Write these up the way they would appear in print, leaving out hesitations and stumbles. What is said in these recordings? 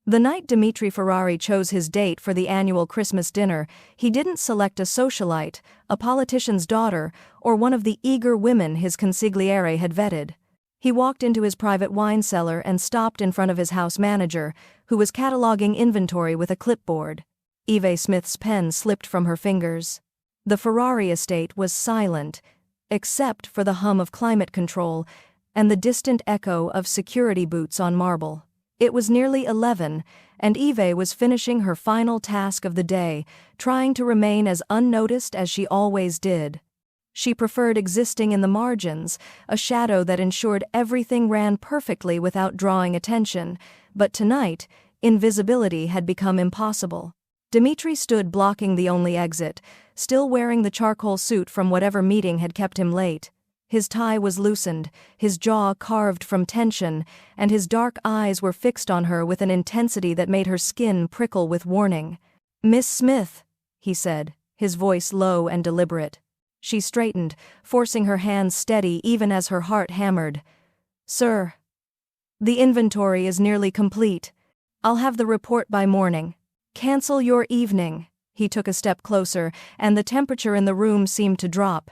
The night Dimitri Ferrari chose his date for the annual Christmas dinner, he didn't select a socialite, a politician's daughter, or one of the eager women his consigliere had vetted. He walked into his private wine cellar and stopped in front of his house manager, who was cataloging inventory with a clipboard. Eve Smith's pen slipped from her fingers. The Ferrari estate was silent, except for the hum of climate control and the distant echo of security boots on marble. It was nearly 11, and Eve was finishing her final task of the day, trying to remain as unnoticed as she always did. She preferred existing in the margins, a shadow that ensured everything ran perfectly without drawing attention, but tonight, invisibility had become impossible. Dimitri stood blocking the only exit, still wearing the charcoal suit from whatever meeting had kept him late. His tie was loosened, his jaw carved from tension, and his dark eyes were fixed on her with an intensity that made her skin prickle with warning. "Miss Smith," he said, his voice low and deliberate. She straightened, forcing her hands steady even as her heart hammered. "Sir, the inventory is nearly complete. I'll have the report by morning. Cancel your evening." He took a step closer, and the temperature in the room seemed to drop.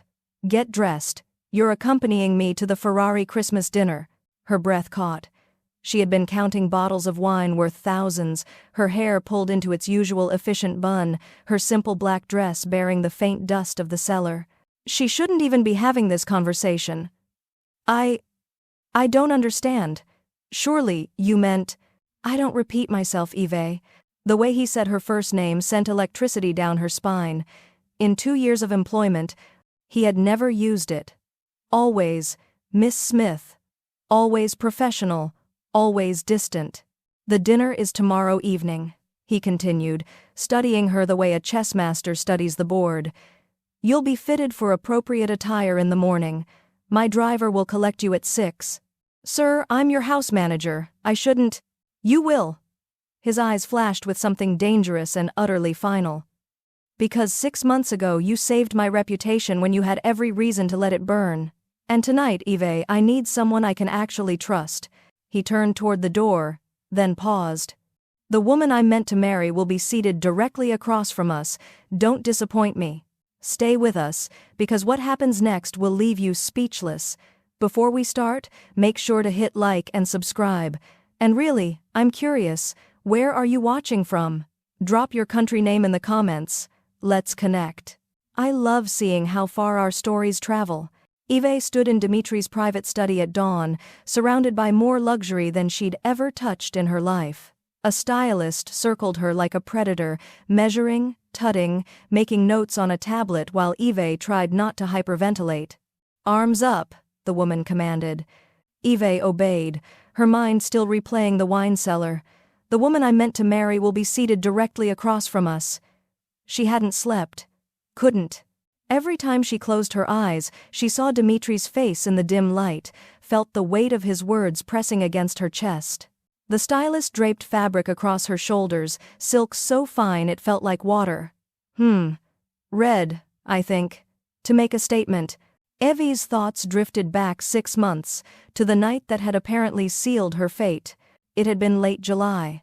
"Get dressed. You're accompanying me to the Ferrari Christmas dinner." Her breath caught. She had been counting bottles of wine worth thousands, her hair pulled into its usual efficient bun, her simple black dress bearing the faint dust of the cellar. She shouldn't even be having this conversation. I don't understand. Surely, you meant—" "I don't repeat myself, Eve." The way he said her first name sent electricity down her spine. In 2 years of employment, he had never used it. Always, Miss Smith. Always professional, always distant. "The dinner is tomorrow evening," he continued, studying her the way a chess master studies the board. "You'll be fitted for appropriate attire in the morning. My driver will collect you at 6. Sir, I'm your house manager. I shouldn't—" "You will." His eyes flashed with something dangerous and utterly final. "Because 6 months ago you saved my reputation when you had every reason to let it burn. And tonight, Eve, I need someone I can actually trust." He turned toward the door, then paused. "The woman I'm meant to marry will be seated directly across from us. Don't disappoint me. Stay with us, because what happens next will leave you speechless. Before we start, make sure to hit like and subscribe. And really, I'm curious, where are you watching from? Drop your country name in the comments. Let's connect." I love seeing how far our stories travel. Eve stood in Dimitri's private study at dawn, surrounded by more luxury than she'd ever touched in her life. A stylist circled her like a predator, measuring, tutting, making notes on a tablet while Eve tried not to hyperventilate. "Arms up," the woman commanded. Eve obeyed, her mind still replaying the wine cellar. "The woman I'm meant to marry will be seated directly across from us." She hadn't slept. Couldn't. Every time she closed her eyes, she saw Dimitri's face in the dim light, felt the weight of his words pressing against her chest. The stylist draped fabric across her shoulders, silk so fine it felt like water. Red, I think. To make a statement. Evie's thoughts drifted back 6 months, to the night that had apparently sealed her fate. It had been late July.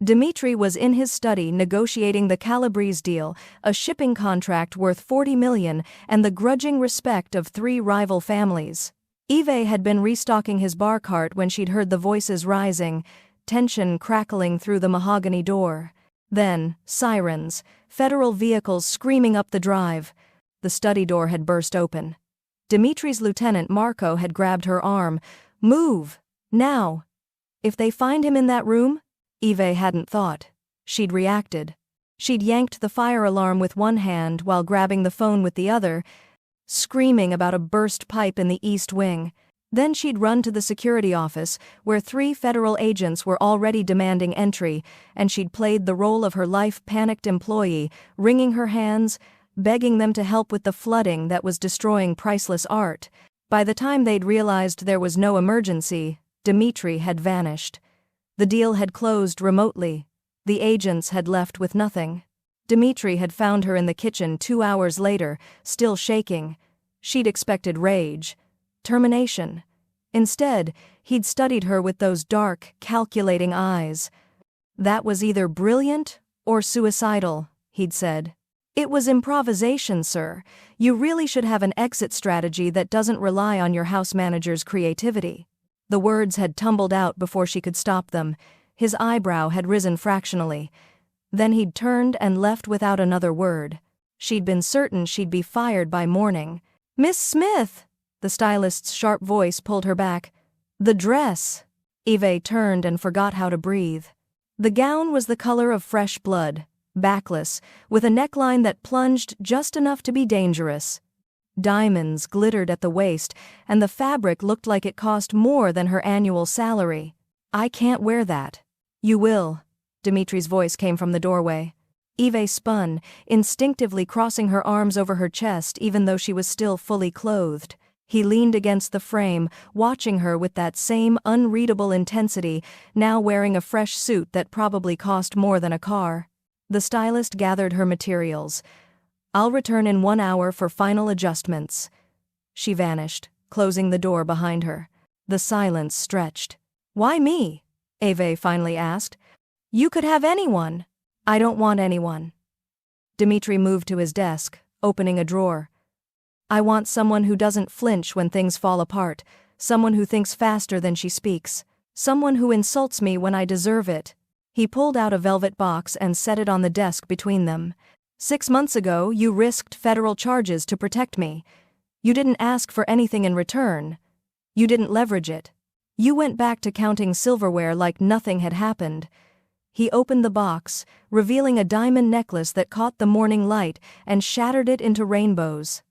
Dimitri was in his study negotiating the Calabrese deal, a shipping contract worth $40 million and the grudging respect of 3 rival families. Eve had been restocking his bar cart when she'd heard the voices rising, tension crackling through the mahogany door. Then, sirens, federal vehicles screaming up the drive. The study door had burst open. Dimitri's lieutenant Marco had grabbed her arm. "Move! Now!" If they find him in that room? Eve hadn't thought. She'd reacted. She'd yanked the fire alarm with one hand while grabbing the phone with the other, screaming about a burst pipe in the East Wing. Then she'd run to the security office, where 3 federal agents were already demanding entry, and she'd played the role of her life panicked employee, wringing her hands, begging them to help with the flooding that was destroying priceless art. By the time they'd realized there was no emergency, Dimitri had vanished. The deal had closed remotely. The agents had left with nothing. Dimitri had found her in the kitchen 2 hours later, still shaking. She'd expected rage, termination. Instead, he'd studied her with those dark, calculating eyes. That was either brilliant or suicidal, he'd said. It was improvisation, sir. You really should have an exit strategy that doesn't rely on your house manager's creativity. The words had tumbled out before she could stop them. His eyebrow had risen fractionally. Then he'd turned and left without another word. She'd been certain she'd be fired by morning. "Miss Smith!" The stylist's sharp voice pulled her back. "The dress!" Eve turned and forgot how to breathe. The gown was the color of fresh blood, backless, with a neckline that plunged just enough to be dangerous. Diamonds glittered at the waist, and the fabric looked like it cost more than her annual salary. "I can't wear that." "You will." Dimitri's voice came from the doorway. Eve spun, instinctively crossing her arms over her chest even though she was still fully clothed. He leaned against the frame, watching her with that same unreadable intensity, now wearing a fresh suit that probably cost more than a car. The stylist gathered her materials. "I'll return in 1 hour for final adjustments." She vanished, closing the door behind her. The silence stretched. "Why me?" Eve finally asked. "You could have anyone." "I don't want anyone." Dimitri moved to his desk, opening a drawer. "I want someone who doesn't flinch when things fall apart, someone who thinks faster than she speaks, someone who insults me when I deserve it." He pulled out a velvet box and set it on the desk between them. "6 months ago, you risked federal charges to protect me. You didn't ask for anything in return. You didn't leverage it. You went back to counting silverware like nothing had happened." He opened the box, revealing a diamond necklace that caught the morning light and shattered it into rainbows.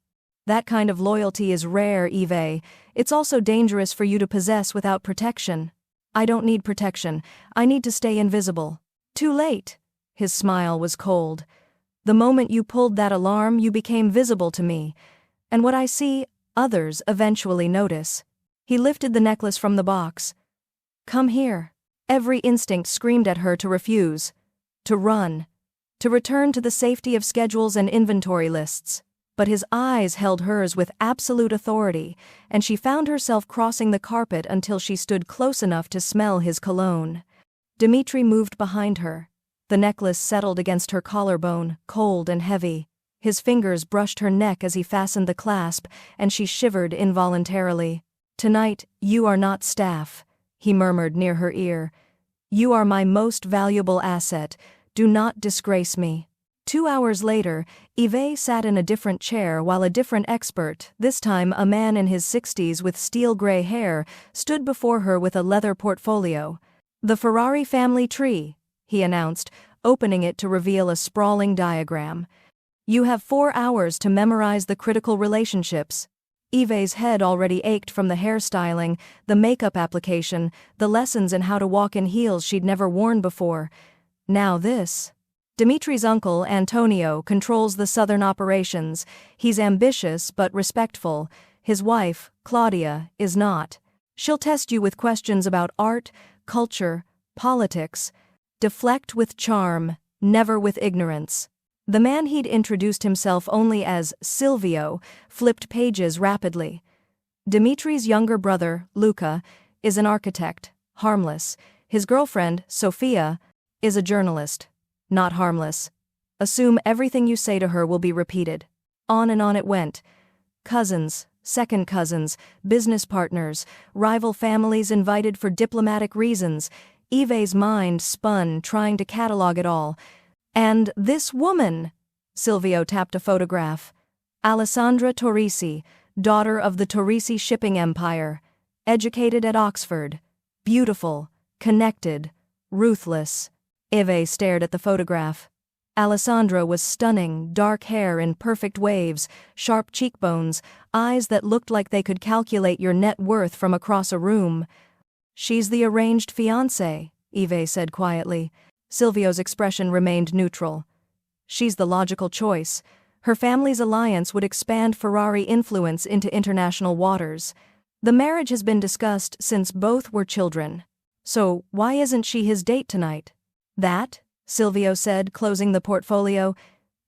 "That kind of loyalty is rare, Eve. It's also dangerous for you to possess without protection." "I don't need protection. I need to stay invisible." "Too late." His smile was cold. "The moment you pulled that alarm, you became visible to me. And what I see, others eventually notice." He lifted the necklace from the box. "Come here." Every instinct screamed at her to refuse, to run, to return to the safety of schedules and inventory lists. But his eyes held hers with absolute authority, and she found herself crossing the carpet until she stood close enough to smell his cologne. Dimitri moved behind her. The necklace settled against her collarbone, cold and heavy. His fingers brushed her neck as he fastened the clasp, and she shivered involuntarily. "Tonight, you are not staff," he murmured near her ear. "You are my most valuable asset. Do not disgrace me." 2 hours later, Eve sat in a different chair while a different expert, this time a man in his 60s with steel-gray hair, stood before her with a leather portfolio. "The Ferrari family tree," he announced, opening it to reveal a sprawling diagram. "You have 4 hours to memorize the critical relationships." Eve's head already ached from the hairstyling, the makeup application, the lessons in how to walk in heels she'd never worn before. Now this. Dimitri's uncle, Antonio, controls the southern operations. He's ambitious but respectful. His wife, Claudia, is not. She'll test you with questions about art, culture, politics. Deflect with charm, never with ignorance. The man he'd introduced himself only as Silvio flipped pages rapidly. Dimitri's younger brother, Luca, is an architect, harmless. His girlfriend, Sofia, is a journalist, not harmless. Assume everything you say to her will be repeated. On and on it went. Cousins, second cousins, business partners, rival families invited for diplomatic reasons. Eve's mind spun, trying to catalog it all. "And this woman," Silvio tapped a photograph. "Alessandra Torrisi, daughter of the Torrisi shipping empire. Educated at Oxford. Beautiful, connected, ruthless." Eve stared at the photograph. Alessandra was stunning, dark hair in perfect waves, sharp cheekbones, eyes that looked like they could calculate your net worth from across a room. "She's the arranged fiancé," Eve said quietly. Silvio's expression remained neutral. "She's the logical choice. Her family's alliance would expand Ferrari influence into international waters. The marriage has been discussed since both were children. So why isn't she his date tonight?" "That," Silvio said, closing the portfolio,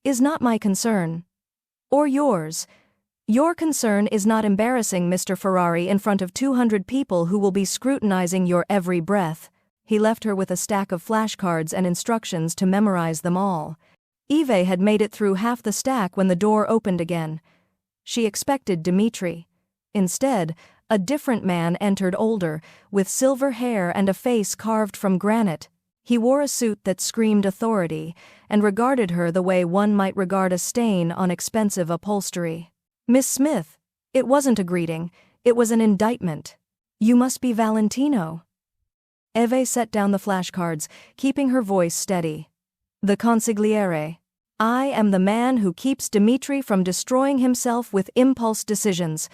"is not my concern. Or yours. Your concern is not embarrassing Mr. Ferrari in front of 200 people who will be scrutinizing your every breath. He left her with a stack of flashcards and instructions to memorize them all. Eve had made it through half the stack when the door opened again. She expected Dmitri. Instead, a different man entered, older, with silver hair and a face carved from granite. He wore a suit that screamed authority, and regarded her the way one might regard a stain on expensive upholstery. "Miss Smith." It wasn't a greeting, it was an indictment. "You must be Valentino." Eve set down the flashcards, keeping her voice steady. "The consigliere. I am the man who keeps Dmitri from destroying himself with impulse decisions."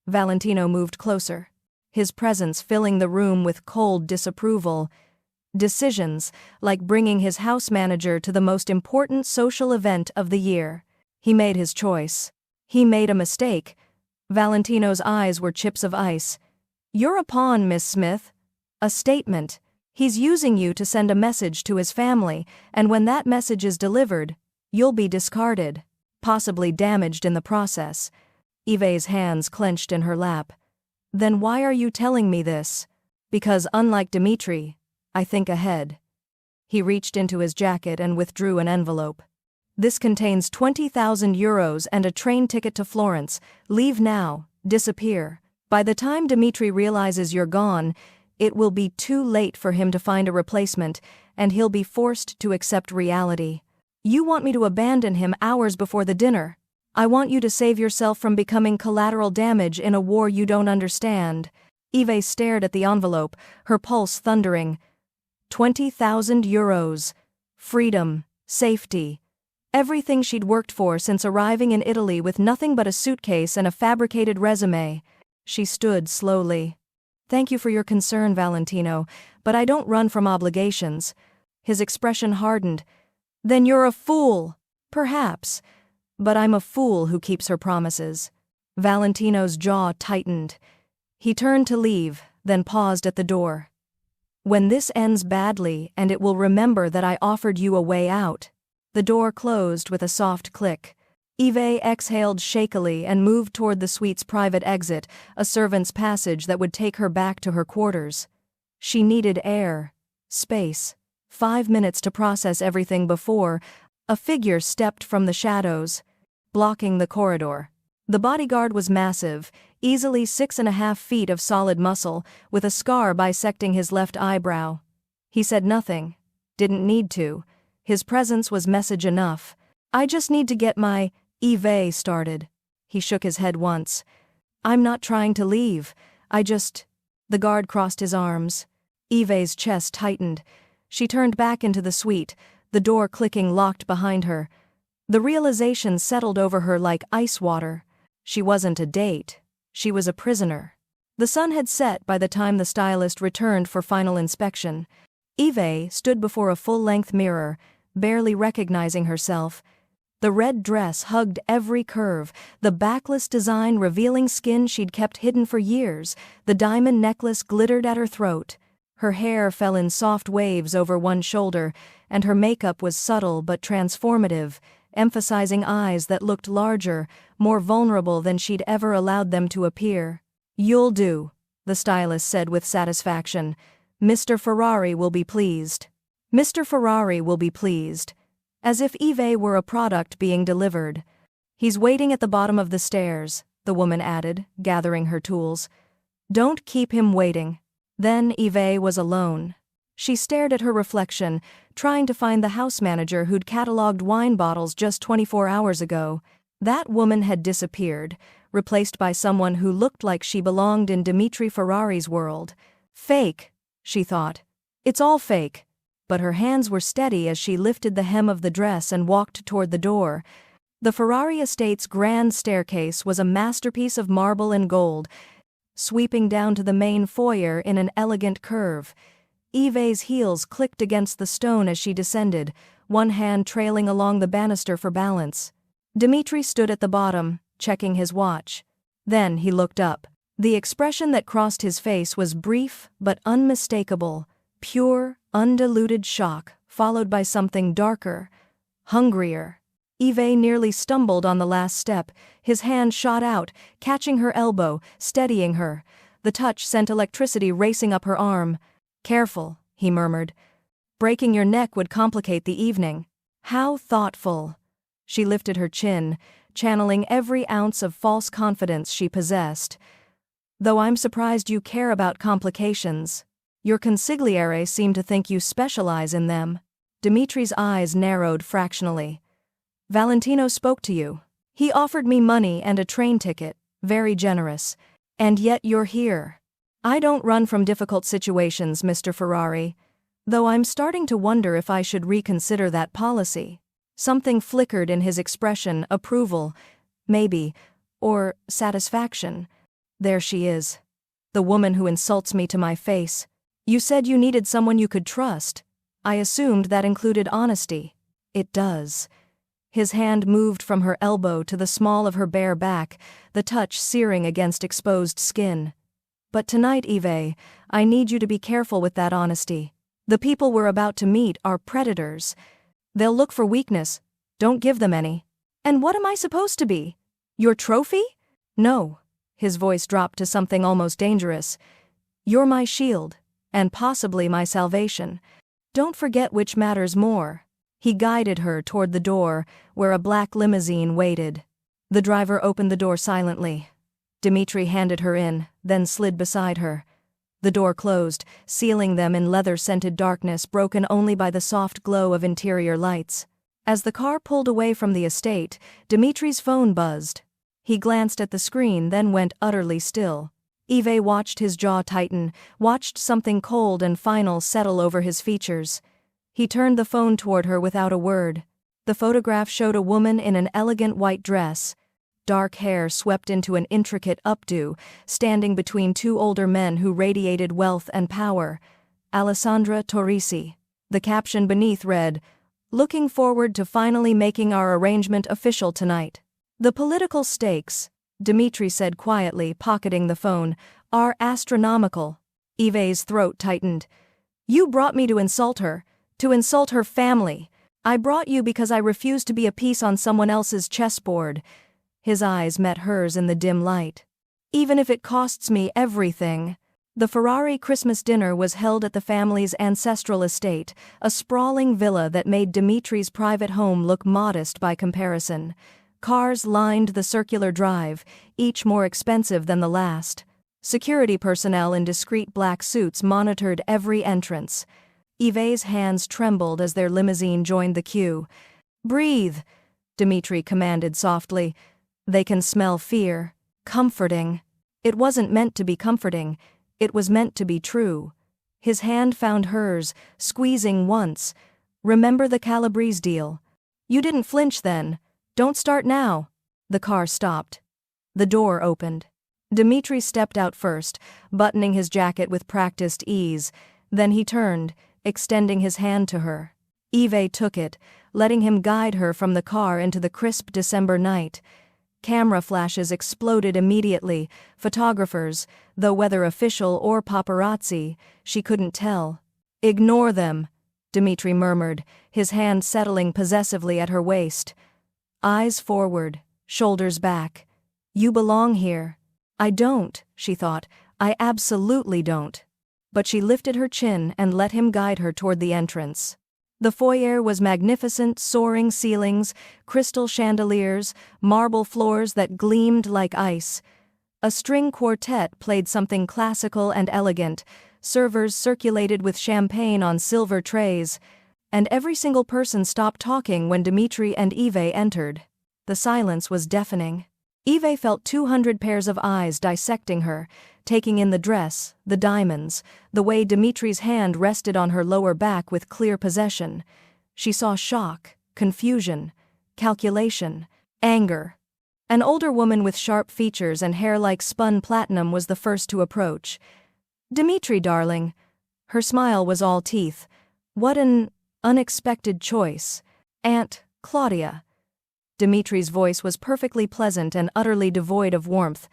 Valentino moved closer, his presence filling the room with cold disapproval. Decisions, like bringing his house manager to the most important social event of the year. He made his choice. He made a mistake. Valentino's eyes were chips of ice. "You're a pawn, Miss Smith." "A statement. He's using you to send a message to his family, and when that message is delivered, you'll be discarded, possibly damaged in the process." Eve's hands clenched in her lap. "Then why are you telling me this?" "Because unlike Dmitri, I think ahead." He reached into his jacket and withdrew an envelope. "This contains 20,000 euros and a train ticket to Florence. Leave now, disappear. By the time Dmitri realizes you're gone, it will be too late for him to find a replacement, and he'll be forced to accept reality. You want me to abandon him hours before the dinner. I want you to save yourself from becoming collateral damage in a war you don't understand." Eve stared at the envelope, her pulse thundering. 20,000 euros. Freedom. Safety. Everything she'd worked for since arriving in Italy with nothing but a suitcase and a fabricated resume. She stood slowly. "Thank you for your concern, Valentino, but I don't run from obligations." His expression hardened. "Then you're a fool." "Perhaps. But I'm a fool who keeps her promises." Valentino's jaw tightened. He turned to leave, then paused at the door. "When this ends badly, and it will remember that I offered you a way out." The door closed with a soft click. Eve exhaled shakily and moved toward the suite's private exit, a servant's passage that would take her back to her quarters. She needed air, space, 5 minutes to process everything before a figure stepped from the shadows, blocking the corridor. The bodyguard was massive, easily 6.5 feet of solid muscle, with a scar bisecting his left eyebrow. He said nothing. Didn't need to. His presence was message enough. "I just need to get my..." Eve started. He shook his head once. "I'm not trying to leave. I just..." The guard crossed his arms. Eve's chest tightened. She turned back into the suite, the door clicking locked behind her. The realization settled over her like ice water. She wasn't a date. She was a prisoner. The sun had set by the time the stylist returned for final inspection. Eve stood before a full-length mirror, barely recognizing herself. The red dress hugged every curve, the backless design revealing skin she'd kept hidden for years, the diamond necklace glittered at her throat. Her hair fell in soft waves over one shoulder, and her makeup was subtle but transformative, emphasizing eyes that looked larger, more vulnerable than she'd ever allowed them to appear. "You'll do," the stylist said with satisfaction. "Mr. Ferrari will be pleased." "Mr. Ferrari will be pleased." As if Eve were a product being delivered. "He's waiting at the bottom of the stairs," the woman added, gathering her tools. "Don't keep him waiting." Then Eve was alone. She stared at her reflection, trying to find the house manager who'd catalogued wine bottles just 24 hours ago. That woman had disappeared, replaced by someone who looked like she belonged in Dmitri Ferrari's world. Fake, she thought. It's all fake. But her hands were steady as she lifted the hem of the dress and walked toward the door. The Ferrari estate's grand staircase was a masterpiece of marble and gold, sweeping down to the main foyer in an elegant curve. Eve's heels clicked against the stone as she descended, one hand trailing along the banister for balance. Dmitri stood at the bottom, checking his watch. Then he looked up. The expression that crossed his face was brief but unmistakable, pure, undiluted shock, followed by something darker, hungrier. Eve nearly stumbled on the last step. His hand shot out, catching her elbow, steadying her. The touch sent electricity racing up her arm. "Careful," he murmured. "Breaking your neck would complicate the evening." "How thoughtful." She lifted her chin, channeling every ounce of false confidence she possessed. "Though I'm surprised you care about complications. Your consigliere seem to think you specialize in them." Dimitri's eyes narrowed fractionally. "Valentino spoke to you. He offered me money and a train ticket, very generous. And yet you're here." "I don't run from difficult situations, Mr. Ferrari. Though I'm starting to wonder if I should reconsider that policy." Something flickered in his expression, approval, maybe, or satisfaction. "There she is. The woman who insults me to my face. You said you needed someone you could trust. I assumed that included honesty." "It does." His hand moved from her elbow to the small of her bare back, the touch searing against exposed skin. "But tonight, Eve, I need you to be careful with that honesty. The people we're about to meet are predators. They'll look for weakness. Don't give them any." "And what am I supposed to be? Your trophy?" "No." His voice dropped to something almost dangerous. "You're my shield, and possibly my salvation. Don't forget which matters more." He guided her toward the door, where a black limousine waited. The driver opened the door silently. Dimitri handed her in, then slid beside her. The door closed, sealing them in leather-scented darkness broken only by the soft glow of interior lights. As the car pulled away from the estate, Dimitri's phone buzzed. He glanced at the screen, then went utterly still. Eve watched his jaw tighten, watched something cold and final settle over his features. He turned the phone toward her without a word. The photograph showed a woman in an elegant white dress, dark hair swept into an intricate updo, standing between two older men who radiated wealth and power. Alessandra Torrisi. The caption beneath read, "Looking forward to finally making our arrangement official tonight." "The political stakes," Dimitri said quietly, pocketing the phone, "are astronomical." Eve's throat tightened. "You brought me to insult her family. I brought you because I refuse to be a piece on someone else's chessboard." His eyes met hers in the dim light. "Even if it costs me everything." The Ferrari Christmas dinner was held at the family's ancestral estate, a sprawling villa that made Dimitri's private home look modest by comparison. Cars lined the circular drive, each more expensive than the last. Security personnel in discreet black suits monitored every entrance. Eve's hands trembled as their limousine joined the queue. "Breathe," Dimitri commanded softly. "They can smell fear." Comforting. It wasn't meant to be comforting. It was meant to be true. His hand found hers, squeezing once. "Remember the Calabrese deal? You didn't flinch then. Don't start now." The car stopped. The door opened. Dimitri stepped out first, buttoning his jacket with practiced ease. Then he turned, extending his hand to her. Eve took it, letting him guide her from the car into the crisp December night. Camera flashes exploded immediately. Photographers, though whether official or paparazzi, she couldn't tell. "Ignore them," Dimitri murmured, his hand settling possessively at her waist. Eyes forward, shoulders back. "You belong here." "I don't," she thought. "I absolutely don't." But she lifted her chin and let him guide her toward the entrance. The foyer was magnificent, soaring ceilings, crystal chandeliers, marble floors that gleamed like ice. A string quartet played something classical and elegant, servers circulated with champagne on silver trays, and every single person stopped talking when Dimitri and Eve entered. The silence was deafening. Eve felt 200 pairs of eyes dissecting her, taking in the dress, the diamonds, the way Dimitri's hand rested on her lower back with clear possession. She saw shock, confusion, calculation, anger. An older woman with sharp features and hair like spun platinum was the first to approach. "Dimitri, darling." Her smile was all teeth. "What an unexpected choice. Aunt Claudia." Dimitri's voice was perfectly pleasant and utterly devoid of warmth.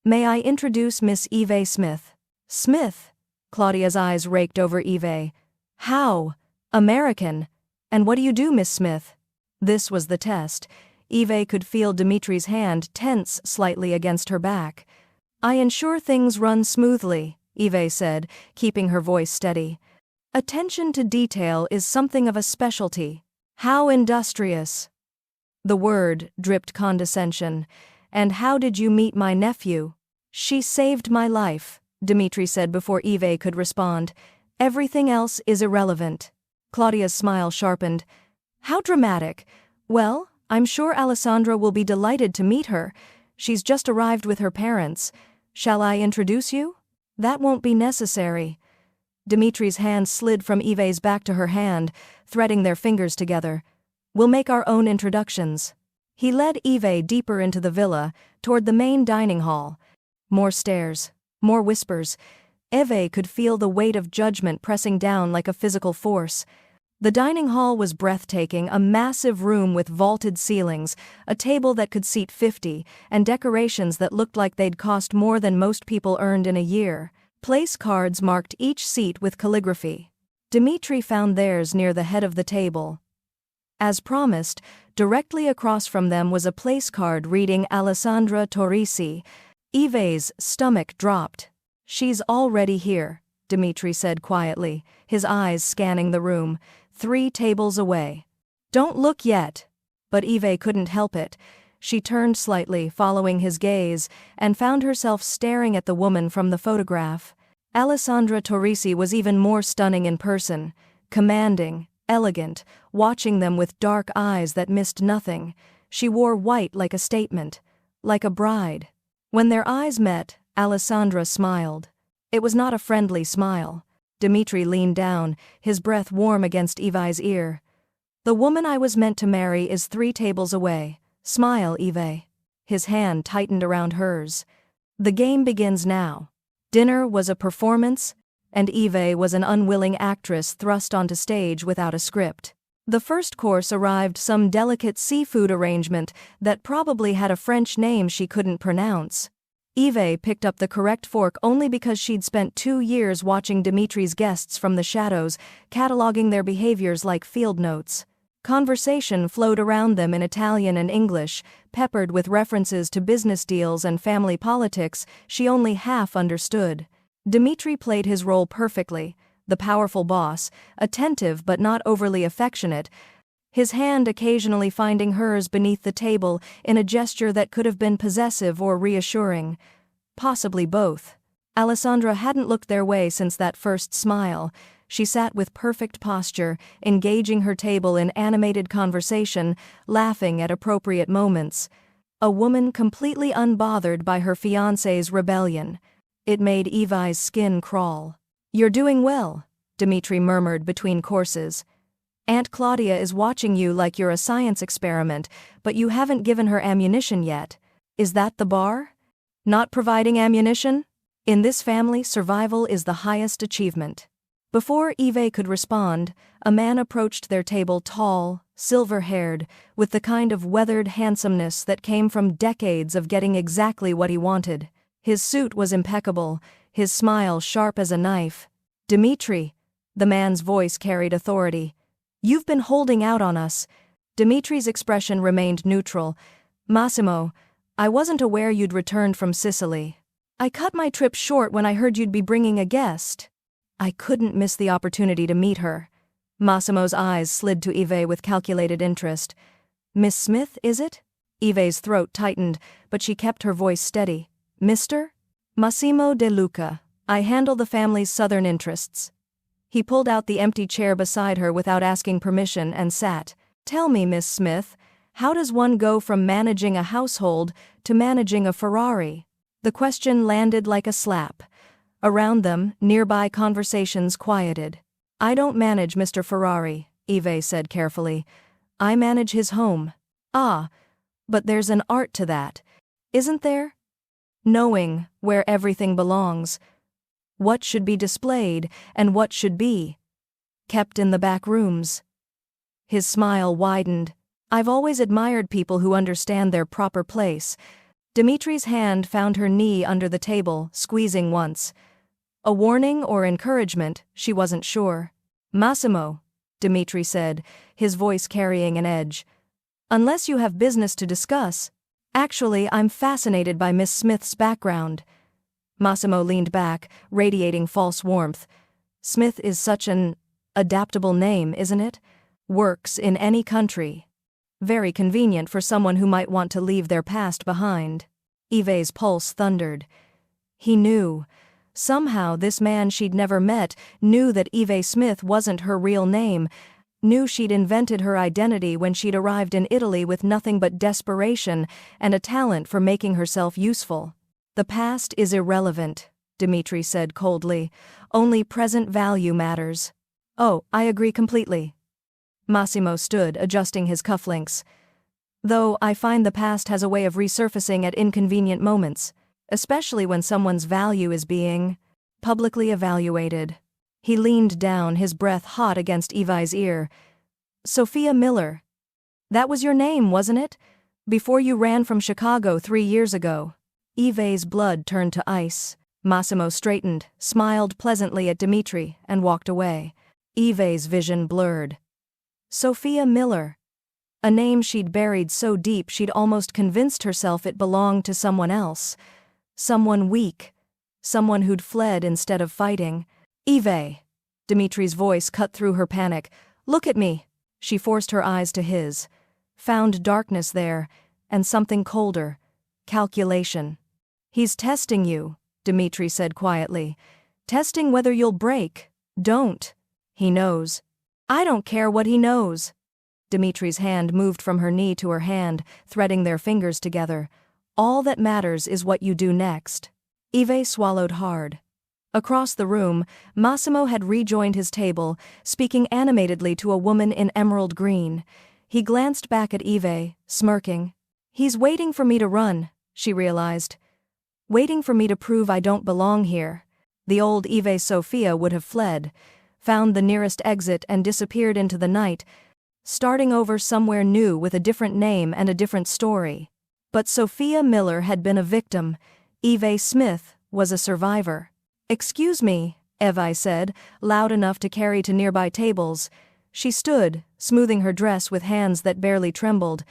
"May I introduce Miss Eve Smith?" "Smith?" Claudia's eyes raked over Eve. "How? American? And what do you do, Miss Smith?" This was the test. Eve could feel Dimitri's hand tense slightly against her back. "I ensure things run smoothly," Eve said, keeping her voice steady. Attention to detail is something of a specialty. How industrious. The word dripped condescension. And how did you meet my nephew? She saved my life, Dmitri said before Eve could respond. Everything else is irrelevant. Claudia's smile sharpened. How dramatic. Well, I'm sure Alessandra will be delighted to meet her. She's just arrived with her parents. Shall I introduce you? That won't be necessary. Dmitri's hand slid from Eve's back to her hand, threading their fingers together. We'll make our own introductions. He led Eve deeper into the villa, toward the main dining hall. More stairs, more whispers. Eve could feel the weight of judgment pressing down like a physical force. The dining hall was breathtaking, a massive room with vaulted ceilings, a table that could seat 50, and decorations that looked like they'd cost more than most people earned in a year. Place cards marked each seat with calligraphy. Dmitri found theirs near the head of the table. As promised, directly across from them was a place card reading Alessandra Torrisi. Eve's stomach dropped. She's already here, Dmitri said quietly, his eyes scanning the room. 3 tables away. Don't look yet. But Eve couldn't help it. She turned slightly, following his gaze, and found herself staring at the woman from the photograph. Alessandra Torrisi was even more stunning in person, commanding, elegant, watching them with dark eyes that missed nothing. She wore white like a statement, like a bride. When their eyes met, Alessandra smiled. It was not a friendly smile. Dmitri leaned down, his breath warm against Eve's ear. The woman I was meant to marry is 3 tables away. Smile, Eve. His hand tightened around hers. The game begins now. Dinner was a performance, and Eve was an unwilling actress thrust onto stage without a script. The first course arrived, some delicate seafood arrangement that probably had a French name she couldn't pronounce. Eve picked up the correct fork only because she'd spent 2 years watching Dmitri's guests from the shadows, cataloging their behaviors like field notes. Conversation flowed around them in Italian and English, peppered with references to business deals and family politics she only half understood. Dmitri played his role perfectly, the powerful boss, attentive but not overly affectionate, his hand occasionally finding hers beneath the table in a gesture that could have been possessive or reassuring. Possibly both. Alessandra hadn't looked their way since that first smile. She sat with perfect posture, engaging her table in animated conversation, laughing at appropriate moments. A woman completely unbothered by her fiancé's rebellion. It made Eve's skin crawl. You're doing well, Dmitri murmured between courses. Aunt Claudia is watching you like you're a science experiment, but you haven't given her ammunition yet. Is that the bar? Not providing ammunition? In this family, survival is the highest achievement. Before Eve could respond, a man approached their table, tall, silver-haired, with the kind of weathered handsomeness that came from decades of getting exactly what he wanted. His suit was impeccable, his smile sharp as a knife. Dmitri, the man's voice carried authority. You've been holding out on us. Dmitri's expression remained neutral. Massimo, I wasn't aware you'd returned from Sicily. I cut my trip short when I heard you'd be bringing a guest. I couldn't miss the opportunity to meet her. Massimo's eyes slid to Eve with calculated interest. Miss Smith, is it? Eve's throat tightened, but she kept her voice steady. Mr. Massimo De Luca. I handle the family's southern interests. He pulled out the empty chair beside her without asking permission and sat. Tell me, Miss Smith, how does one go from managing a household to managing a Ferrari? The question landed like a slap. Around them, nearby conversations quieted. I don't manage Mr. Ferrari, Eve said carefully. I manage his home. Ah, but there's an art to that, isn't there? Knowing where everything belongs. What should be displayed and what should be kept in the back rooms. His smile widened. I've always admired people who understand their proper place. Dmitri's hand found her knee under the table, squeezing once. A warning or encouragement, she wasn't sure. Massimo, Dmitri said, his voice carrying an edge. Unless you have business to discuss. Actually, I'm fascinated by Miss Smith's background. Massimo leaned back, radiating false warmth. Smith is such an Adaptable name, isn't it? Works in any country. Very convenient for someone who might want to leave their past behind. Yves's pulse thundered. He knew. Somehow this man she'd never met knew that Yves Smith wasn't her real name, knew she'd invented her identity when she'd arrived in Italy with nothing but desperation and a talent for making herself useful. The past is irrelevant, Dimitri said coldly. Only present value matters. Oh, I agree completely. Massimo stood, adjusting his cufflinks. Though I find the past has a way of resurfacing at inconvenient moments, especially when someone's value is being publicly evaluated. He leaned down, his breath hot against Yves's ear. Sophia Miller. That was your name, wasn't it? Before you ran from Chicago 3 years ago. Yves's blood turned to ice. Massimo straightened, smiled pleasantly at Dimitri, and walked away. Yves's vision blurred. Sophia Miller. A name she'd buried so deep she'd almost convinced herself it belonged to someone else. Someone weak. Someone who'd fled instead of fighting. Yves. Dimitri's voice cut through her panic. Look at me. She forced her eyes to his. Found darkness there, and something colder. Calculation. He's testing you, Dimitri said quietly. Testing whether you'll break. Don't. He knows. I don't care what he knows. Dimitri's hand moved from her knee to her hand, threading their fingers together. All that matters is what you do next. Yves swallowed hard. Across the room, Massimo had rejoined his table, speaking animatedly to a woman in emerald green. He glanced back at Yves, smirking. He's waiting for me to run, she realized. Waiting for me to prove I don't belong here. The old Yves Sophia would have fled, found the nearest exit and disappeared into the night, starting over somewhere new with a different name and a different story. But Sophia Miller had been a victim. Yves Smith was a survivor. Excuse me, Yves said, loud enough to carry to nearby tables. She stood, smoothing her dress with hands that barely trembled.